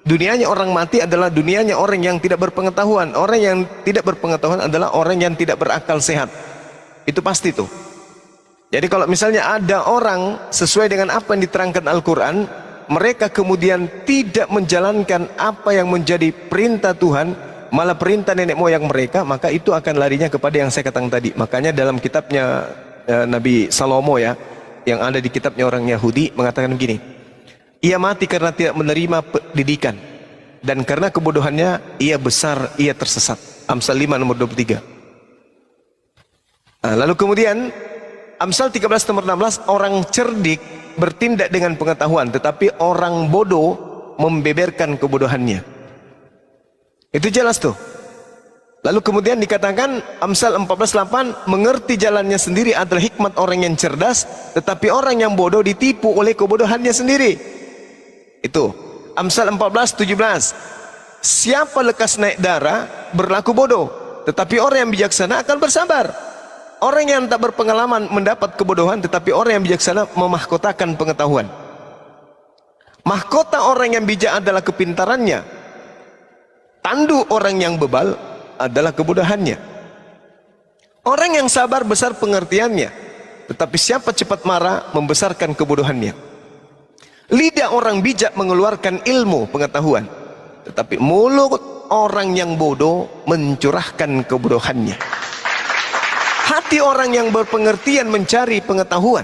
Dunianya orang mati adalah dunianya orang yang tidak berpengetahuan. Orang yang tidak berpengetahuan adalah orang yang tidak berakal sehat. Itu pasti tuh. Jadi kalau misalnya ada orang sesuai dengan apa yang diterangkan Al-Quran, mereka kemudian tidak menjalankan apa yang menjadi perintah Tuhan, malah perintah nenek moyang mereka, maka itu akan larinya kepada yang saya katakan tadi. Makanya dalam kitabnya Nabi Salomo ya, yang ada di kitabnya orang Yahudi, mengatakan begini, ia mati karena tidak menerima pendidikan, dan karena kebodohannya ia besar, ia tersesat. Amsal 5 nomor 23. Lalu kemudian Amsal 13 nomor 16, orang cerdik bertindak dengan pengetahuan, tetapi orang bodoh membeberkan kebodohannya. Itu jelas tuh. Lalu kemudian dikatakan Amsal 14:8, mengerti jalannya sendiri adalah hikmat orang yang cerdas, tetapi orang yang bodoh ditipu oleh kebodohannya sendiri. Itu Amsal 14:17, siapa lekas naik darah berlaku bodoh, tetapi orang yang bijaksana akan bersabar. Orang yang tak berpengalaman mendapat kebodohan, tetapi orang yang bijaksana memahkotakan pengetahuan. Mahkota orang yang bijak adalah kepintarannya, tandu orang yang bebal adalah kebodohannya. Orang yang sabar besar pengertiannya, tetapi siapa cepat marah membesarkan kebodohannya. Lidah orang bijak mengeluarkan ilmu pengetahuan, tetapi mulut orang yang bodoh mencurahkan kebodohannya. Hati orang yang berpengertian mencari pengetahuan,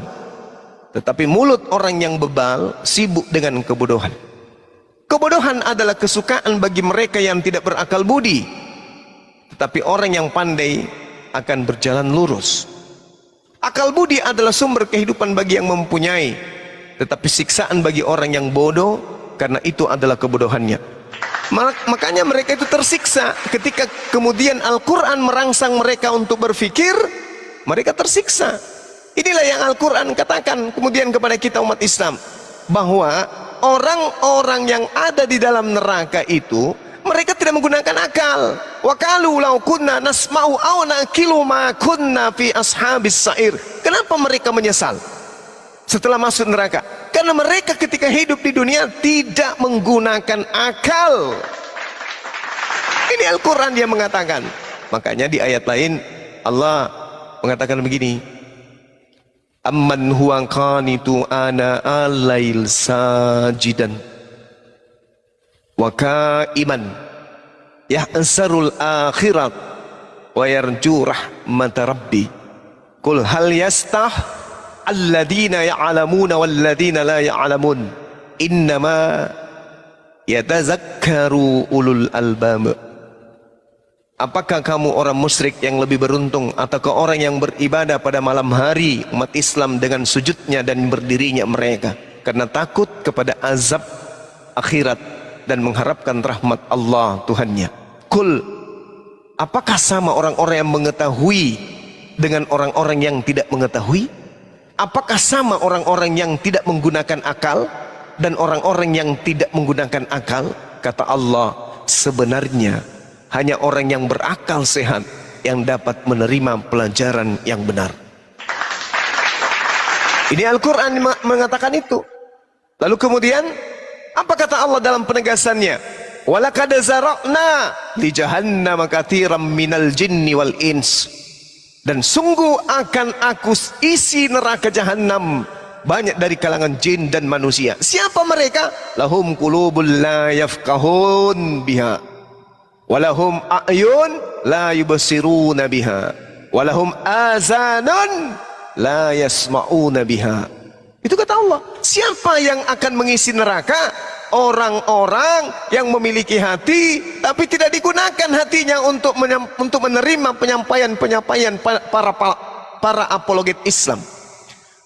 tetapi mulut orang yang bebal sibuk dengan kebodohan. Kebodohan adalah kesukaan bagi mereka yang tidak berakal budi, tetapi orang yang pandai akan berjalan lurus. Akal budi adalah sumber kehidupan bagi yang mempunyai, tetapi siksaan bagi orang yang bodoh, karena itu adalah kebodohannya. Makanya mereka itu tersiksa ketika kemudian Al-Quran merangsang mereka untuk berpikir, mereka tersiksa. Inilah yang Al-Quran katakan kemudian kepada kita umat Islam, bahwa orang-orang yang ada di dalam neraka itu mereka tidak menggunakan akal. Wa qalu law kunna nasma'u aw naqilu ma kunna fi ashabis sa'ir. Kenapa mereka menyesal setelah masuk neraka? Karena mereka ketika hidup di dunia tidak menggunakan akal. Ini Al-Quran yang mengatakan. Makanya di ayat lain Allah mengatakan begini, amman huwa qanitu ana al-lail sajidan wa qa'iman yahsarul akhirat wa yarju rahmat rabbi qul hal yastah alladhina ya'lamuna walladhina la ya'lamun innama yatazakkaru ulul albab. Apakah kamu orang musyrik yang lebih beruntung ataukah orang yang beribadah pada malam hari umat Islam dengan sujudnya dan berdirinya mereka karena takut kepada azab akhirat dan mengharapkan rahmat Allah Tuhannya? Kul, apakah sama orang-orang yang mengetahui dengan orang-orang yang tidak mengetahui? Apakah sama orang-orang yang tidak menggunakan akal dan orang-orang yang tidak menggunakan akal? Kata Allah, sebenarnya hanya orang yang berakal sehat yang dapat menerima pelajaran yang benar. Ini Al-Quran mengatakan itu. Lalu kemudian apa kata Allah dalam penegasannya? Walaqad zara'na li jahannama katsiran minal jinni wal ins. Dan sungguh akan aku isi neraka jahanam banyak dari kalangan jin dan manusia. Siapa mereka? Lahum qulubul la yafqahun biha walahum a'yun la yubsiruna biha walahum azanun la yasma'una biha. Itu kata Allah. Siapa yang akan mengisi neraka? Orang-orang yang memiliki hati tapi tidak digunakan hatinya untuk menerima penyampaian para apologet Islam.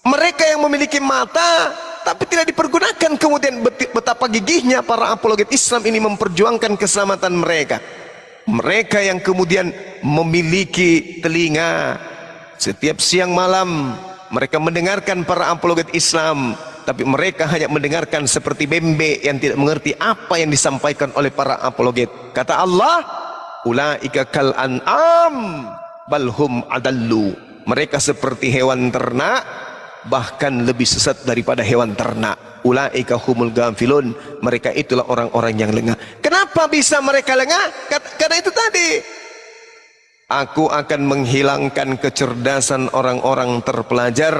Mereka yang memiliki mata tapi tidak dipergunakan. Kemudian betapa gigihnya para apologet Islam ini memperjuangkan keselamatan mereka. Mereka yang kemudian memiliki telinga, setiap siang malam mereka mendengarkan para apologet Islam, tapi mereka hanya mendengarkan seperti bembe yang tidak mengerti apa yang disampaikan oleh para apologet. Kata Allah, ulaika kal an'am balhum adallu. Mereka seperti hewan ternak, bahkan lebih sesat daripada hewan ternak. Ulaika humul ghafilun. Mereka itulah orang-orang yang lengah. Kenapa bisa mereka lengah? Karena itu tadi, aku akan menghilangkan kecerdasan orang-orang terpelajar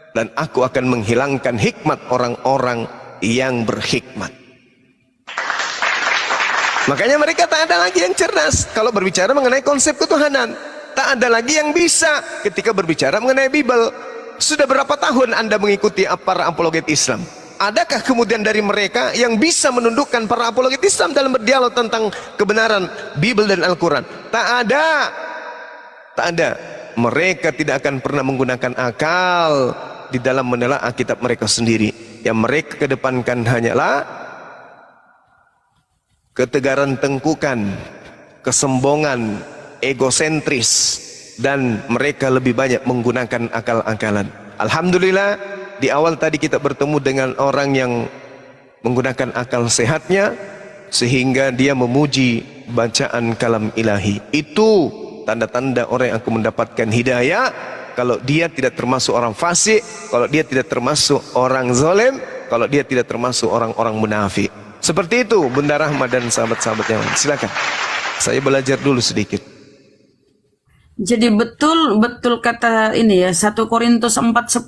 dan aku akan menghilangkan hikmat orang-orang yang berhikmat. Makanya mereka tak ada lagi yang cerdas kalau berbicara mengenai konsep ketuhanan. Tak ada lagi yang bisa ketika berbicara mengenai Bible. Sudah berapa tahun Anda mengikuti para apologet Islam? Adakah kemudian dari mereka yang bisa menundukkan para apologet Islam dalam berdialog tentang kebenaran Bible dan Al-Quran? Tak ada. Tak ada. Mereka tidak akan pernah menggunakan akal di dalam menelaah kitab mereka sendiri. Yang mereka kedepankan hanyalah ketegaran tengkukan, kesombongan, egosentris, dan mereka lebih banyak menggunakan akal-akalan. Alhamdulillah, di awal tadi kita bertemu dengan orang yang menggunakan akal sehatnya sehingga dia memuji bacaan kalam ilahi. Itu tanda-tanda orang yang akan mendapatkan hidayah. Kalau dia tidak termasuk orang fasik, kalau dia tidak termasuk orang zalim, kalau dia tidak termasuk orang-orang munafik. Seperti itu Bunda Rahma dan sahabat-sahabat yang lain. Silakan. Saya belajar dulu sedikit. Jadi betul kata ini ya, 1 Korintus 4:10,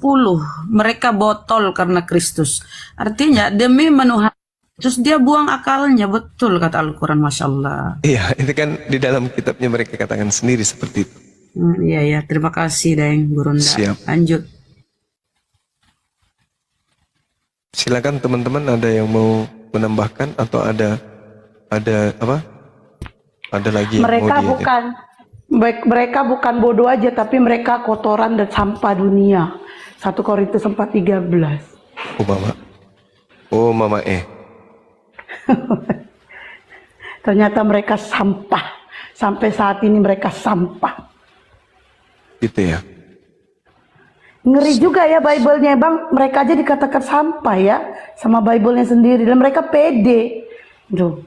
mereka botol karena Kristus. Artinya demi menuhan, terus dia buang akalnya. Betul kata Al-Quran, Masya Allah. Iya, itu kan di dalam kitabnya mereka katakan sendiri seperti itu. Iya, terima kasih Deng Gurunda. Siap. Lanjut. Silakan teman-teman, ada yang mau menambahkan atau ada apa? Ada lagi yang Mereka mau Mereka bukan bodoh aja, tapi mereka kotoran dan sampah dunia. 1 Korintus 4:13. Oh mama Ternyata mereka sampah. Sampai saat ini mereka sampah. Gitu ya. Ngeri juga ya Bible-nya Bang. Mereka aja dikatakan sampah ya. Sama Bible-nya sendiri. Dan mereka pede. Duh.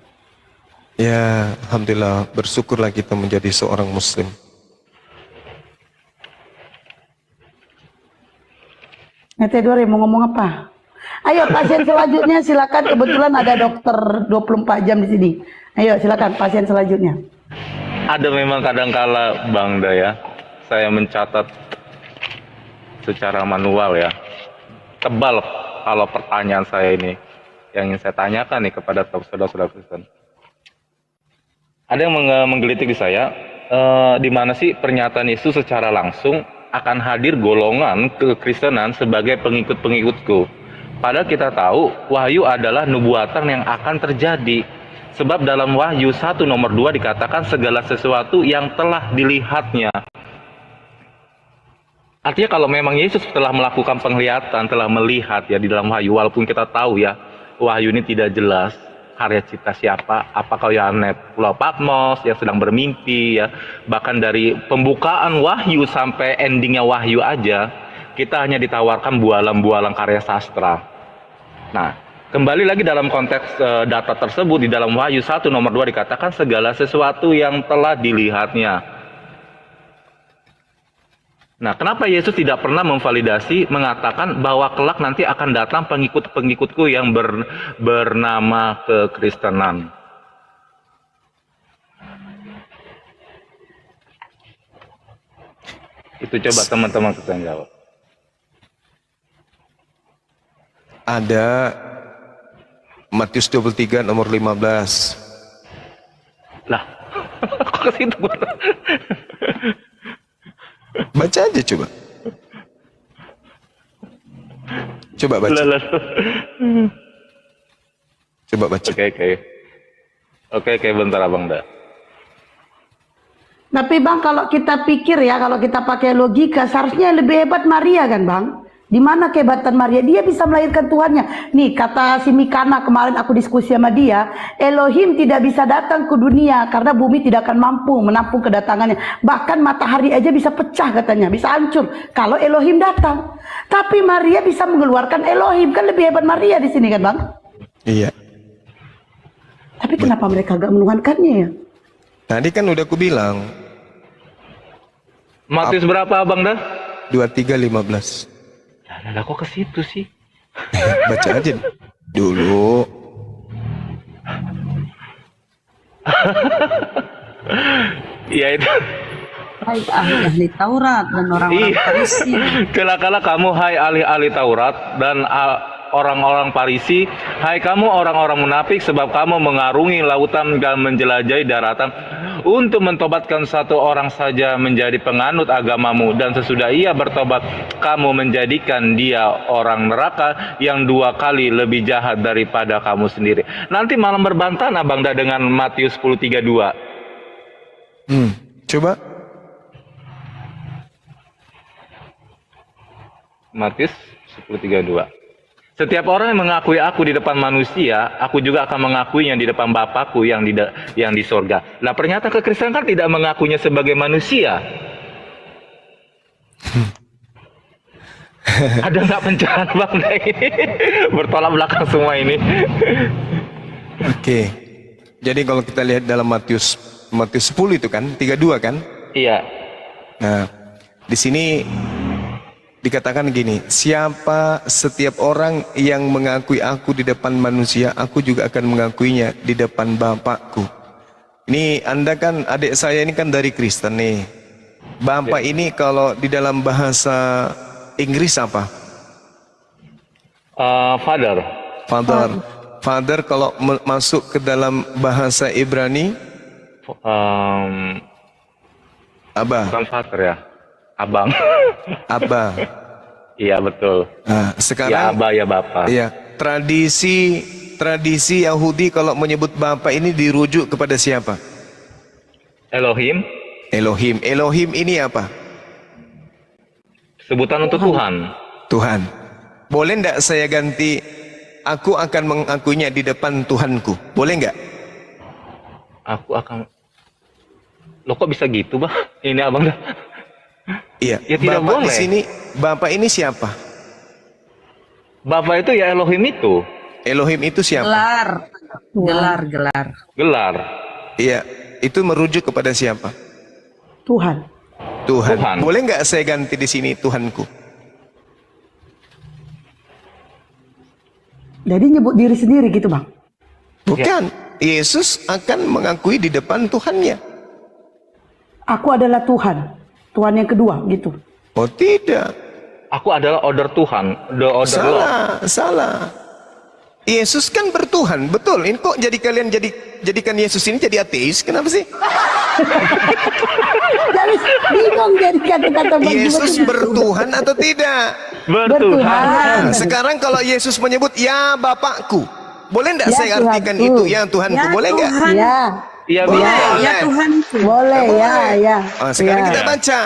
Ya, alhamdulillah, bersyukurlah kita menjadi seorang muslim. Edward mau ngomong apa? Ayo pasien selanjutnya silakan, kebetulan ada dokter 24 jam di sini. Ayo silakan pasien selanjutnya. Ada memang kadangkala Bang Daya, saya mencatat secara manual ya. Tebal kalau pertanyaan saya ini yang ingin saya tanyakan nih kepada saudara-saudara Kristen. Ada yang menggelitik di saya, di mana sih pernyataan Yesus secara langsung akan hadir golongan kekristenan sebagai pengikut-pengikutku. Padahal kita tahu wahyu adalah nubuatan yang akan terjadi. Sebab dalam Wahyu 1 nomor 2 dikatakan segala sesuatu yang telah dilihatnya. Artinya kalau memang Yesus telah melakukan penglihatan, telah melihat ya di dalam Wahyu, walaupun kita tahu ya Wahyu ini tidak jelas karya cipta siapa, apakah Yohanes Pulau Patmos yang sedang bermimpi ya, bahkan dari pembukaan Wahyu sampai endingnya Wahyu aja kita hanya ditawarkan bualan-bualan karya sastra. Nah, kembali lagi dalam konteks data tersebut di dalam Wahyu 1 nomor 2 dikatakan segala sesuatu yang telah dilihatnya. Nah, kenapa Yesus tidak pernah memvalidasi mengatakan bahwa kelak nanti akan datang pengikut-pengikutku yang bernama kekristenan? Itu coba teman-teman kita jawab. Ada Matius 23 nomor 15. Lah, kok ke situ? Baca aja coba. Coba baca. Coba baca. Oke, bentar Abang dah. Tapi Bang, kalau kita pikir ya, kalau kita pakai logika, seharusnya lebih hebat Maria kan Bang? Di mana kehebatan Maria? Dia bisa melahirkan Tuhannya. Nih, kata si Mikana kemarin aku diskusi sama dia, Elohim tidak bisa datang ke dunia karena bumi tidak akan mampu menampung kedatangannya. Bahkan matahari aja bisa pecah katanya, bisa hancur kalau Elohim datang. Tapi Maria bisa mengeluarkan Elohim, kan lebih hebat Maria di sini kan Bang? Iya. Tapi kenapa mereka gak menuhankannya ya? Tadi kan udah aku bilang. Matius berapa Abang dah? 23:15. Lah kok ke situ sih? Baca aja dulu. Iya itu. Hai ahli Taurat dan orang-orang Farisi. Kala-kala kamu hai ahli-ahli Taurat dan orang-orang Farisi, hai kamu orang-orang munafik, sebab kamu mengarungi lautan dan menjelajahi daratan untuk mentobatkan satu orang saja menjadi penganut agamamu, dan sesudah ia bertobat kamu menjadikan dia orang neraka yang 2 kali lebih jahat daripada kamu sendiri. Nanti malam berbantahan Abang dah dengan Matius 10:32. Coba Matius 10:32. Setiap orang yang mengakui aku di depan manusia, aku juga akan mengakuinya di depan Bapakku yang di sorga. Nah, ternyata kekristenan kan tidak mengakuinya sebagai manusia. Ada nggak pencerahan Bang ini? Bertolak belakang semua ini. Oke. Jadi kalau kita lihat dalam Matius 10 itu kan, 32 kan? Iya. Nah, di sini dikatakan gini, setiap orang yang mengakui aku di depan manusia, aku juga akan mengakuinya di depan Bapakku. Ini Anda kan, adik saya ini kan dari Kristen nih. Bapak ini kalau di dalam bahasa Inggris apa? Father. Father kalau masuk ke dalam bahasa Ibrani? Abah. Bukan father ya? Abang. Abah. Iya betul. Nah, sekarang ya Abah ya Bapak. Iya. Tradisi Yahudi kalau menyebut Bapak ini dirujuk kepada siapa? Elohim. Elohim. Elohim ini apa? Sebutan untuk Tuhan. Tuhan. Boleh enggak saya ganti, aku akan mengakuinya di depan Tuhanku? Boleh enggak? Aku akan. Loh kok bisa gitu, Bang? Ini abang dah. Iya. Ya tidak Bapak boleh. di sini, Bapak ini siapa? Bapak itu ya Elohim itu. Elohim itu siapa? Gelar. Gelar. Iya. Itu merujuk kepada siapa? Tuhan. Tuhan. Boleh nggak saya ganti di sini Tuhanku? Jadi nyebut diri sendiri gitu, Bang? Bukan. Yesus akan mengakui di depan Tuhannya. Aku adalah Tuhan. Tuhan yang kedua gitu. Oh tidak. Aku adalah order Tuhan. The order Lord. Salah. Yesus kan bertuhan, betul. Ini kok jadi kalian jadikan Yesus ini jadi ateis? Kenapa sih? Jadi bingung jadi kata-kata Bang Yesus Juma. bertuhan atau tidak? Bertuhan. Nah, sekarang kalau Yesus menyebut ya Bapakku, boleh enggak Ya, saya artikan Tuhanku. itu ya Tuhanku? Ya, boleh enggak? Tuhan. Ya. Iya, Boleh. bisa. Ya Tuhan. Boleh, ya. Sekarang Ya. kita baca.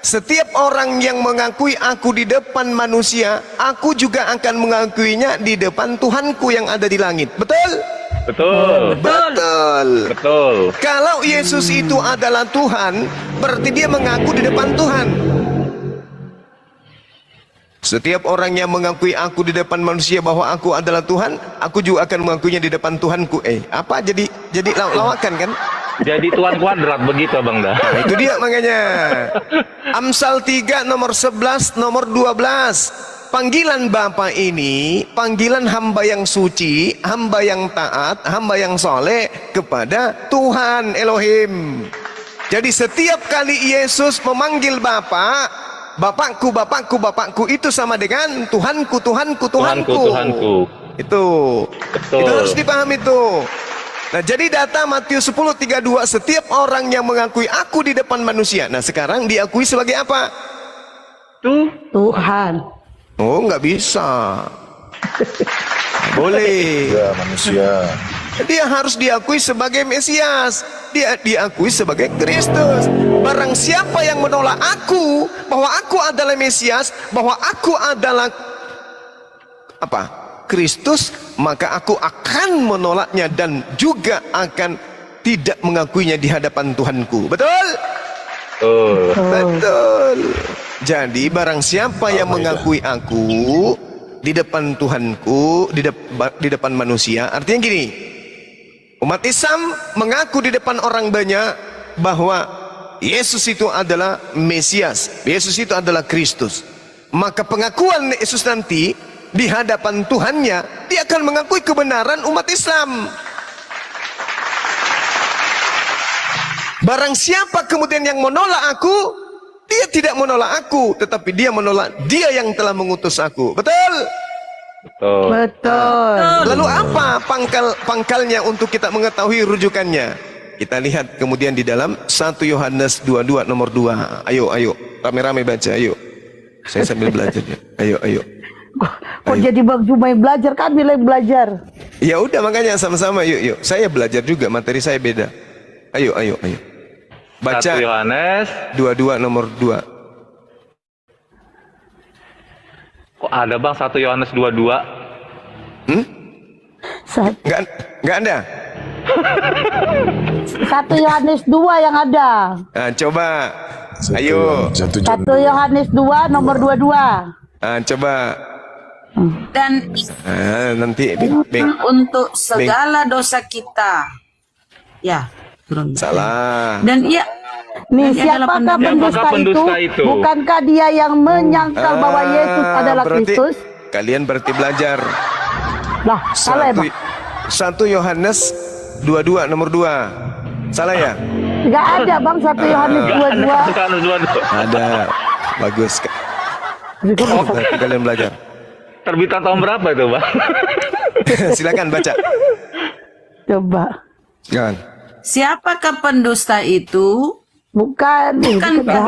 Setiap orang yang mengakui aku di depan manusia, aku juga akan mengakuinya di depan Tuhanku yang ada di langit. Betul? Betul. Betul. Kalau Yesus itu adalah Tuhan, berarti dia mengaku di depan Tuhan. Setiap orang yang mengakui aku di depan manusia bahwa aku adalah Tuhan, aku juga akan mengakuinya di depan Tuhanku. Apa jadi lawakan kan? Jadi Tuhan kuadrat begitu Abang dah. Nah, itu dia makanya. Amsal 3 nomor 11 nomor 12. Panggilan Bapa ini panggilan hamba yang suci, hamba yang taat, hamba yang soleh kepada Tuhan Elohim. Jadi setiap kali Yesus memanggil Bapa, Bapakku, Bapakku, Bapakku, itu sama dengan Tuhanku, Tuhanku, Tuhanku. Tuhanku. Itu. Betul. Itu harus dipahami tuh. Nah, jadi data Matius 10:32, setiap orang yang mengakui aku di depan manusia. Nah, sekarang diakui sebagai apa? Tuhan. Oh, nggak bisa. Boleh. Ya manusia. Dia harus diakui sebagai Mesias. Dia diakui sebagai Kristus. Barang siapa yang menolak aku, bahwa aku adalah Mesias, bahwa aku adalah apa? Kristus, maka aku akan menolaknya dan juga akan tidak mengakuinya di hadapan Tuhanku. Betul? Betul. Jadi barang siapa yang mengakui aku di depan Tuhanku, di depan manusia, artinya gini, umat Islam mengaku di depan orang banyak bahwa Yesus itu adalah Mesias, Yesus itu adalah Kristus. Maka pengakuan Yesus nanti di hadapan Tuhannya, dia akan mengakui kebenaran umat Islam. Barang siapa kemudian yang menolak aku, dia tidak menolak aku, tetapi dia menolak dia yang telah mengutus aku. Betul? Betul. Lalu apa pangkalnya untuk kita mengetahui rujukannya? Kita lihat kemudian di dalam 1 Yohanes 22 nomor 2. Ayo, rame-rame baca, ayo. Saya sambil belajar. Ayo. Kok jadi Bang Jumai belajar, kami yang belajar. Ya udah makanya sama-sama yuk. Saya belajar juga, materi saya beda. Ayo. Baca 1 Yohanes 22 nomor 2. Kok ada Bang 1 Yohanes 22? Enggak ada. 1 Yohanes 2 yang ada. Nah, coba. Ayo. 1 Yohanes 2 nomor 22. Coba. Dan Nanti untuk segala dosa kita. Ya, salah. Dan ia Nih, siapakah pendusta itu? Bukankah dia yang menyangkal bahwa Yesus adalah Kristus? Kalian berarti belajar. Lah, salah ya, Bang? 1 Yohanes 22 nomor 2. Salah ya? Enggak ada, Bang, 1 Yohanes 22. Ada. Bagus. Berarti kalian belajar. Terbitan tahun berapa itu, Bang? Silakan baca. Coba. Jangan. siapakah pendusta itu? Bukan 1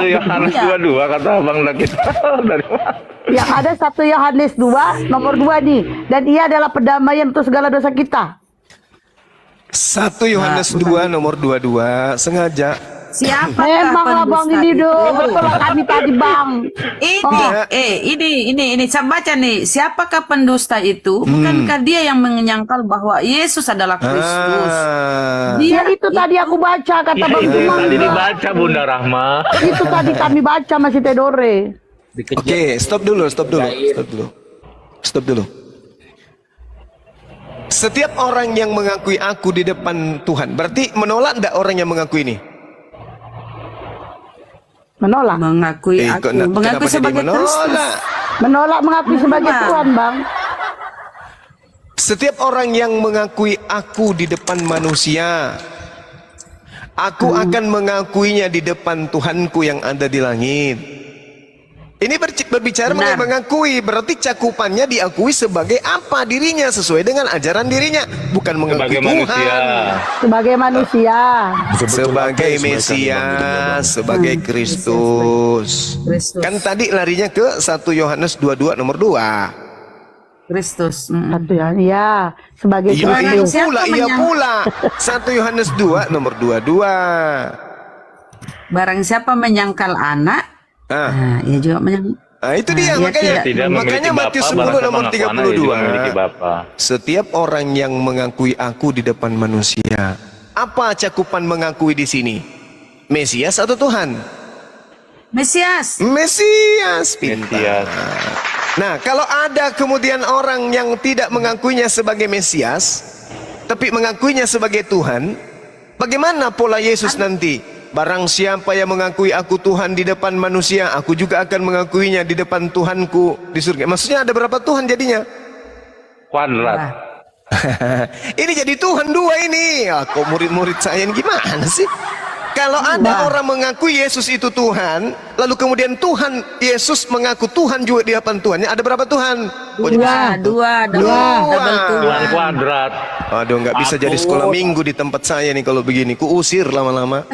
Yohanes 22 kata Abang kita. Dari mana? Yang ada 1 Yohanes 2 nomor 2 nih. Dan ia adalah pendamaian untuk segala dosa kita. 1 Yohanes 2 nomor 22 sengaja Siapakah Memanglah Bang pendusta ini itu? betul kami tadi Bang. Ini saya baca nih. Siapakah pendusta itu? Bukankah dia yang menyangkal bahwa Yesus adalah Kristus? Dia itu tadi aku baca kata Bang Juma. Tadi dibaca Bunda Rahma. Itu tadi kami baca masih Tedore. Oke, stop dulu. Setiap orang yang mengakui aku di depan Tuhan, berarti menolak enggak orang yang mengakui ini? Menolak. Mengakui aku. Mengaku sebagai Kristus. Menolak mengakui sebagai Tuhan, Bang. Setiap orang yang mengakui aku di depan manusia, aku akan mengakuinya di depan Tuhanku yang ada di langit. Ini berbicara mengenai mengakui, berarti cakupannya diakui sebagai apa dirinya sesuai dengan ajaran dirinya, bukan mengakui Sebagai manusia. Sebagai manusia. Sebagai Mesias, sebagai Kristus. Kan tadi larinya ke 1 Yohanes 22 nomor 2. Kristus. Satu ya, sebagai Kristus. Iya pula. 1 Yohanes 2 nomor 22. Barang siapa menyangkal anak, ia juga itu dia, makanya Matius 10 nomor 32. Setiap orang yang mengakui aku di depan manusia. Apa cakupan mengakui di sini? Mesias atau Tuhan? Mesias. Pintar. Nah, kalau ada kemudian orang yang tidak mengakuinya sebagai Mesias, tapi mengakuinya sebagai Tuhan, bagaimana pola Yesus nanti? Barang siapa yang mengakui aku Tuhan di depan manusia, aku juga akan mengakuinya di depan Tuhanku di surga. Maksudnya ada berapa Tuhan jadinya? Kuadrat. Ini jadi Tuhan dua ini. Kok murid-murid saya ini gimana sih? Kalau ada orang mengakui Yesus itu Tuhan, lalu kemudian Tuhan Yesus mengaku Tuhan juga di hadapan Tuhannya, ada berapa Tuhan? Dua. Tuhan kuadrat. Aduh, nggak bisa jadi sekolah minggu di tempat saya nih kalau begini. Kuusir lama-lama.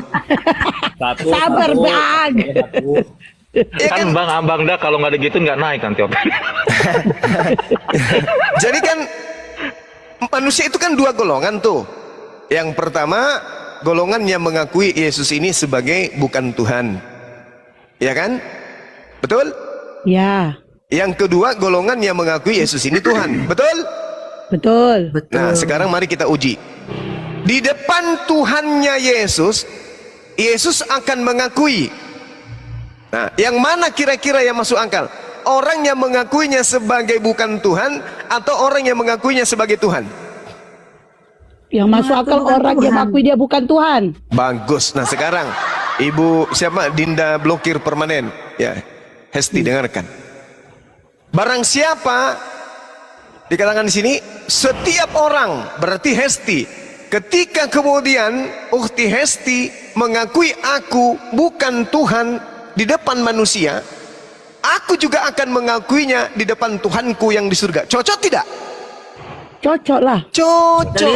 Sabar Bang. Kan Bang Abang dah kalau nggak ada gitu nggak naik kan Tiop. Jadi kan manusia itu kan dua golongan tuh. Yang pertama, golongan yang mengakui Yesus ini sebagai bukan Tuhan. Ya kan? Betul? Ya. Yang kedua, golongan yang mengakui Yesus ini Tuhan. Betul? Betul. Nah, sekarang mari kita uji. Di depan Tuhannya Yesus, Yesus akan mengakui. Nah, yang mana kira-kira yang masuk akal? Orang yang mengakuinya sebagai bukan Tuhan atau orang yang mengakuinya sebagai Tuhan? Yang masuk akal orang yang mengakui dia bukan Tuhan. Bagus. Nah, sekarang Ibu siapa? Dinda blokir permanen. Ya, Hesti dengarkan. Barang siapa dikatakan di sini setiap orang, berarti Hesti. Ketika kemudian Ukti Hesti mengakui aku bukan Tuhan di depan manusia, aku juga akan mengakuinya di depan Tuhanku yang di surga. Cocok tidak? Cocok lah. Cocok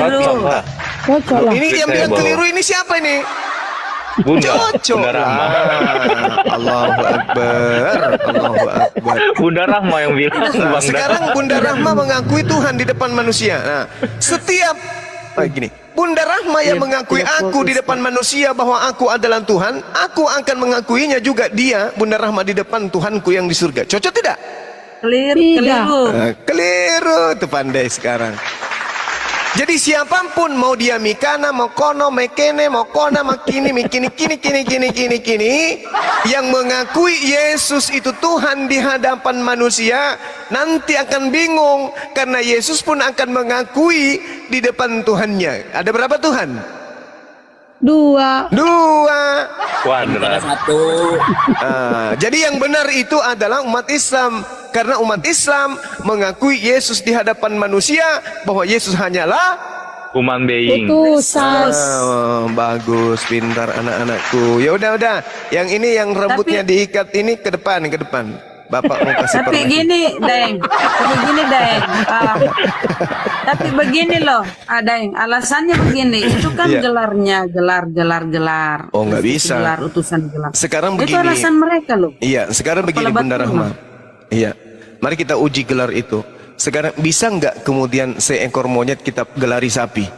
lah. Ini yang bilang keliru ini siapa ini? Bunda. Cocok lah. Allahu Akbar. Allahu Akbar. Bunda Rahma yang bilang. Nah, sekarang Bunda Rahma mengakui Tuhan di depan manusia. Nah, setiap gini, Bunda Rahma yang mengakui aku di depan manusia bahwa aku adalah Tuhan, aku akan mengakuinya juga dia, Bunda Rahma, di depan Tuhanku yang di surga. Cocok tidak? Keliru. Keliru, itu pandai sekarang. Jadi siapapun, mau dia mikana, mau kono, mekene, mau kona, makini, kini, yang mengakui Yesus itu Tuhan di hadapan manusia, nanti akan bingung karena Yesus pun akan mengakui di depan Tuhannya. Ada berapa Tuhan? Dua. Kuadrat. Jadi yang benar itu adalah umat Islam. Karena umat Islam mengakui Yesus di hadapan manusia bahwa Yesus hanyalah human being. Bagus, pintar anak-anakku. Ya udah. Yang ini yang rambutnya diikat ini ke depan. Bapak mau kasih Tapi gini, Deng. Tapi begini loh, Deng. Alasannya begini. Itu kan gelarnya, gelar. Oh, nggak bisa. Gelar utusan gelar. Sekarang itu begini. alasan mereka loh. Iya, sekarang begini Bunda Rahma. Iya, mari kita uji gelar itu. Sekarang bisa nggak kemudian seekor monyet kita gelari sapi?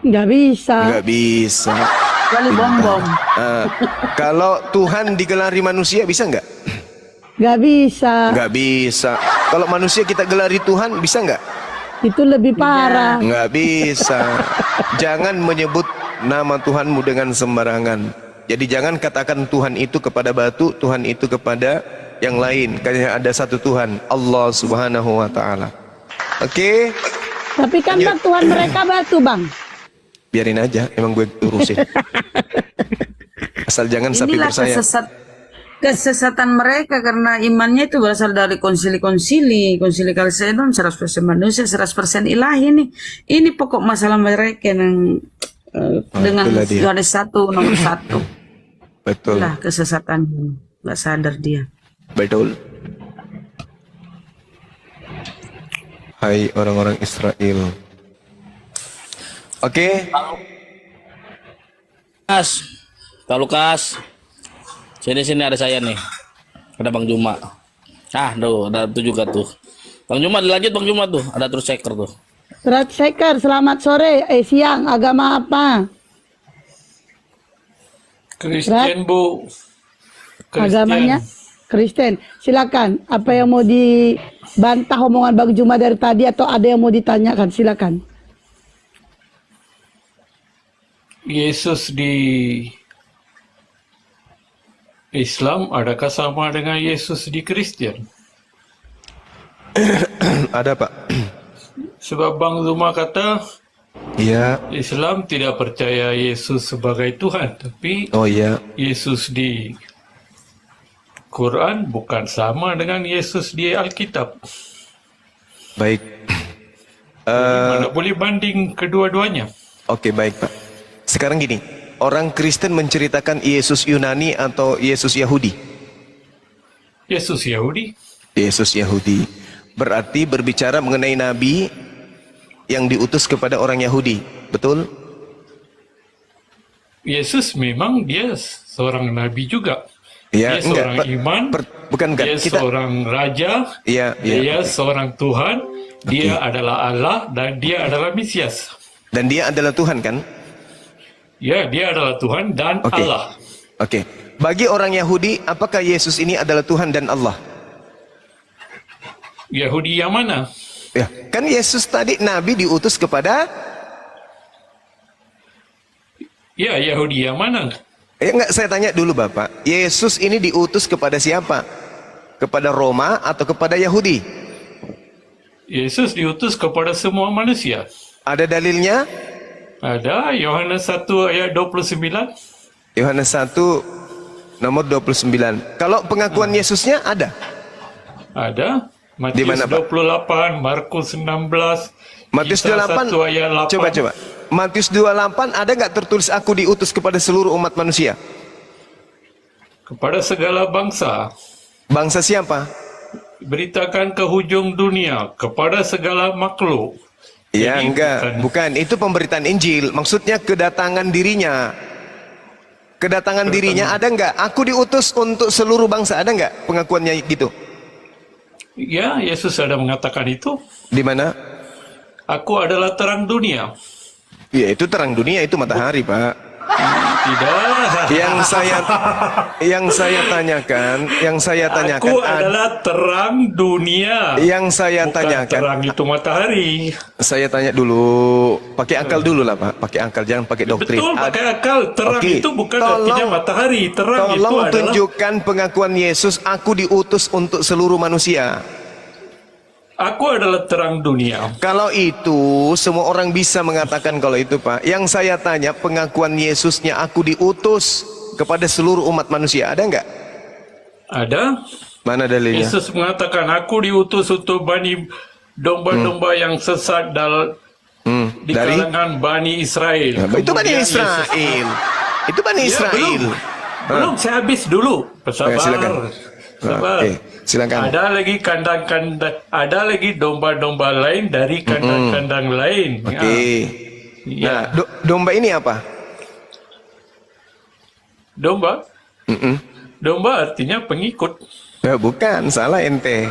Nggak bisa. Nggak bisa. Kecuali bom-bom. Kalau Tuhan digelari manusia bisa nggak? Nggak bisa. Nggak bisa. Kalau manusia kita gelari Tuhan bisa nggak? Itu lebih parah. Nggak bisa. Jangan menyebut nama Tuhanmu dengan sembarangan. Jadi jangan katakan Tuhan itu kepada batu, Tuhan itu kepada yang lain. Karena ada satu Tuhan, Allah Subhanahu wa Ta'ala. Oke. Tapi kan Bang, Tuhan mereka batu, Bang. Biarin aja, emang gue urusin. Asal jangan sapi Inilah bersayap. kesesatan mereka karena imannya itu berasal dari konsili Kalsedon 100% manusia 100% ilahi nih. Ini pokok masalah mereka yang dengan Yohanes 1 nomor 1. Betul. Inilah kesesatan, nggak sadar dia. Betul. Hai orang-orang Israel. Oke. Pak Lukas. Sini ada saya nih. Ada Bang Juma. Tuh, ada itu juga tuh. Bang Juma dilanjut Bang Juma tuh. Ada terus checker tuh. Truth Shaker, selamat sore. Siang, agama apa? Kristen, Bu. Kristen. Agamanya Kristen. Silakan. Apa yang mau dibantah omongan Bang Juma dari tadi atau ada yang mau ditanyakan? Silakan. Yesus di Islam adakah sama dengan Yesus di Kristen? Ada, Pak. Sebab Bang Zuma kata Iya. Islam tidak percaya Yesus sebagai Tuhan, tapi Yesus di Quran bukan sama dengan Yesus di Alkitab. Baik. Mana boleh banding kedua-duanya? Oke, baik, Pak. Sekarang gini, orang Kristen menceritakan Yesus Yunani atau Yesus Yahudi? Yesus Yahudi. Yesus Yahudi. Berarti berbicara mengenai nabi yang diutus kepada orang Yahudi, betul? Yesus memang dia seorang nabi juga. Ya, dia seorang iman, bukan dia seorang raja, dia seorang Tuhan, dia adalah Allah dan dia adalah Mesias. Dan dia adalah Tuhan kan? Ya, dia adalah Tuhan dan Allah. Oke. Bagi orang Yahudi, apakah Yesus ini adalah Tuhan dan Allah? Yahudi yang mana? Ya, kan Yesus tadi nabi diutus kepada Yahudi yang mana? Enggak, saya tanya dulu Bapak. Yesus ini diutus kepada siapa? Kepada Roma atau kepada Yahudi? Yesus diutus kepada semua manusia. Ada dalilnya? Ada, Yohanes 1 ayat 29. Yohanes 1 nomor 29. Kalau pengakuan Yesusnya ada? Ada. Matius 28, Markus 16, Matius 28 ayat 8. Coba. Matius 28 ada nggak tertulis aku diutus kepada seluruh umat manusia? Kepada segala bangsa. Bangsa siapa? Beritakan ke hujung dunia, kepada segala makhluk. Ya, bukan. Itu pemberitaan Injil. Maksudnya kedatangan dirinya. Kedatangan dirinya ada nggak? Aku diutus untuk seluruh bangsa, ada nggak pengakuannya gitu? Ya, Yesus ada mengatakan itu. Di mana? Aku adalah terang dunia. Ya, itu terang dunia, itu matahari, Pak. Tidak. Yang saya tanyakan, aku adalah terang dunia. Yang saya bukan tanyakan, terang itu matahari. Saya tanya dulu, pakai akal dulu lah Pak, pakai akal, jangan pakai doktrin. Betul, pakai akal. Terang itu bukan artinya matahari. Terang itu tolong adalah. tunjukkan pengakuan Yesus, aku diutus untuk seluruh manusia. Aku adalah terang dunia. Kalau itu semua orang bisa mengatakan kalau itu Pak. Yang saya tanya pengakuan Yesusnya, aku diutus kepada seluruh umat manusia, ada nggak? Ada. Mana dalilnya? Yesus mengatakan aku diutus untuk bani domba-domba yang sesat di kalangan Bani Israel. Itu Bani Israel. Itu Bani Israel. Belum, saya habis dulu. Sabar. Silakan. Sabar. Silakan. Ada lagi kandang-kandang, ada lagi domba-domba lain dari kandang-kandang lain. Nah, domba ini apa? Domba? Domba artinya pengikut. Bukan, salah ente.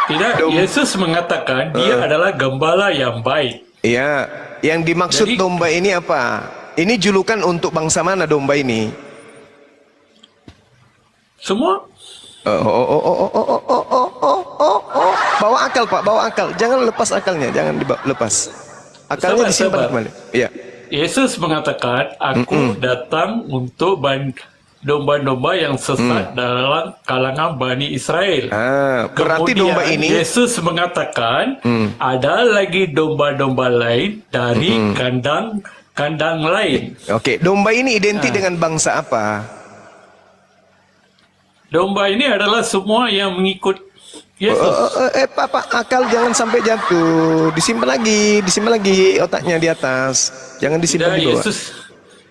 Tidak, Yesus mengatakan dia adalah gembala yang baik. Iya, yang dimaksud domba ini apa? Ini julukan untuk bangsa mana domba ini? Semua. Bawa akal Pak, bawa akal. Jangan lepas akalnya, jangan lepas. Akalnya disimpan kembali. Iya. Yesus mengatakan, aku datang untuk domba-domba yang sesat dalam kalangan Bani Israel. Berarti Kemudian, domba ini Yesus mengatakan ada lagi domba-domba lain dari kandang lain. Oke, domba ini identik dengan bangsa apa? Domba ini adalah semua yang mengikut Yesus. Pak, akal jangan sampai jatuh. Disimpan lagi otaknya di atas. Jangan disimpan di bawah.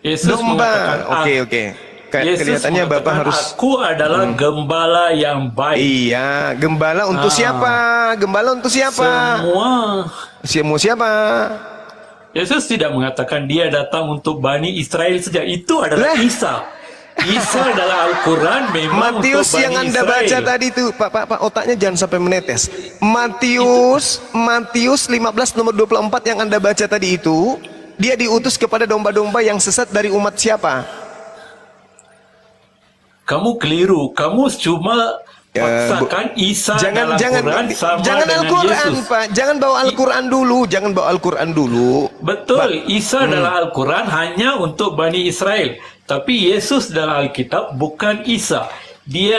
Yesus domba. mengatakan, Oke. Yesus Kelihatannya Bapak harus. Aku adalah gembala yang baik. Iya, gembala untuk siapa? Gembala untuk siapa? Semua. Siapa? Yesus tidak mengatakan dia datang untuk Bani Israel saja. Itu adalah Isa. Isa adalah Al-Quran memang Matius untuk Bani yang Anda Israel. baca tadi itu, Pak, otaknya jangan sampai menetes. Matius 15 nomor 24 yang Anda baca tadi itu, dia diutus kepada domba-domba yang sesat dari umat siapa? Kamu keliru. Kamu cuma paksakan Isa dalam Quran sama jangan dengan Al-Quran, Yesus. Pak. Jangan bawa Al-Quran dulu. Betul, Isa adalah Al-Quran hanya untuk Bani Israel. Tapi Yesus dalam Alkitab bukan Isa. Dia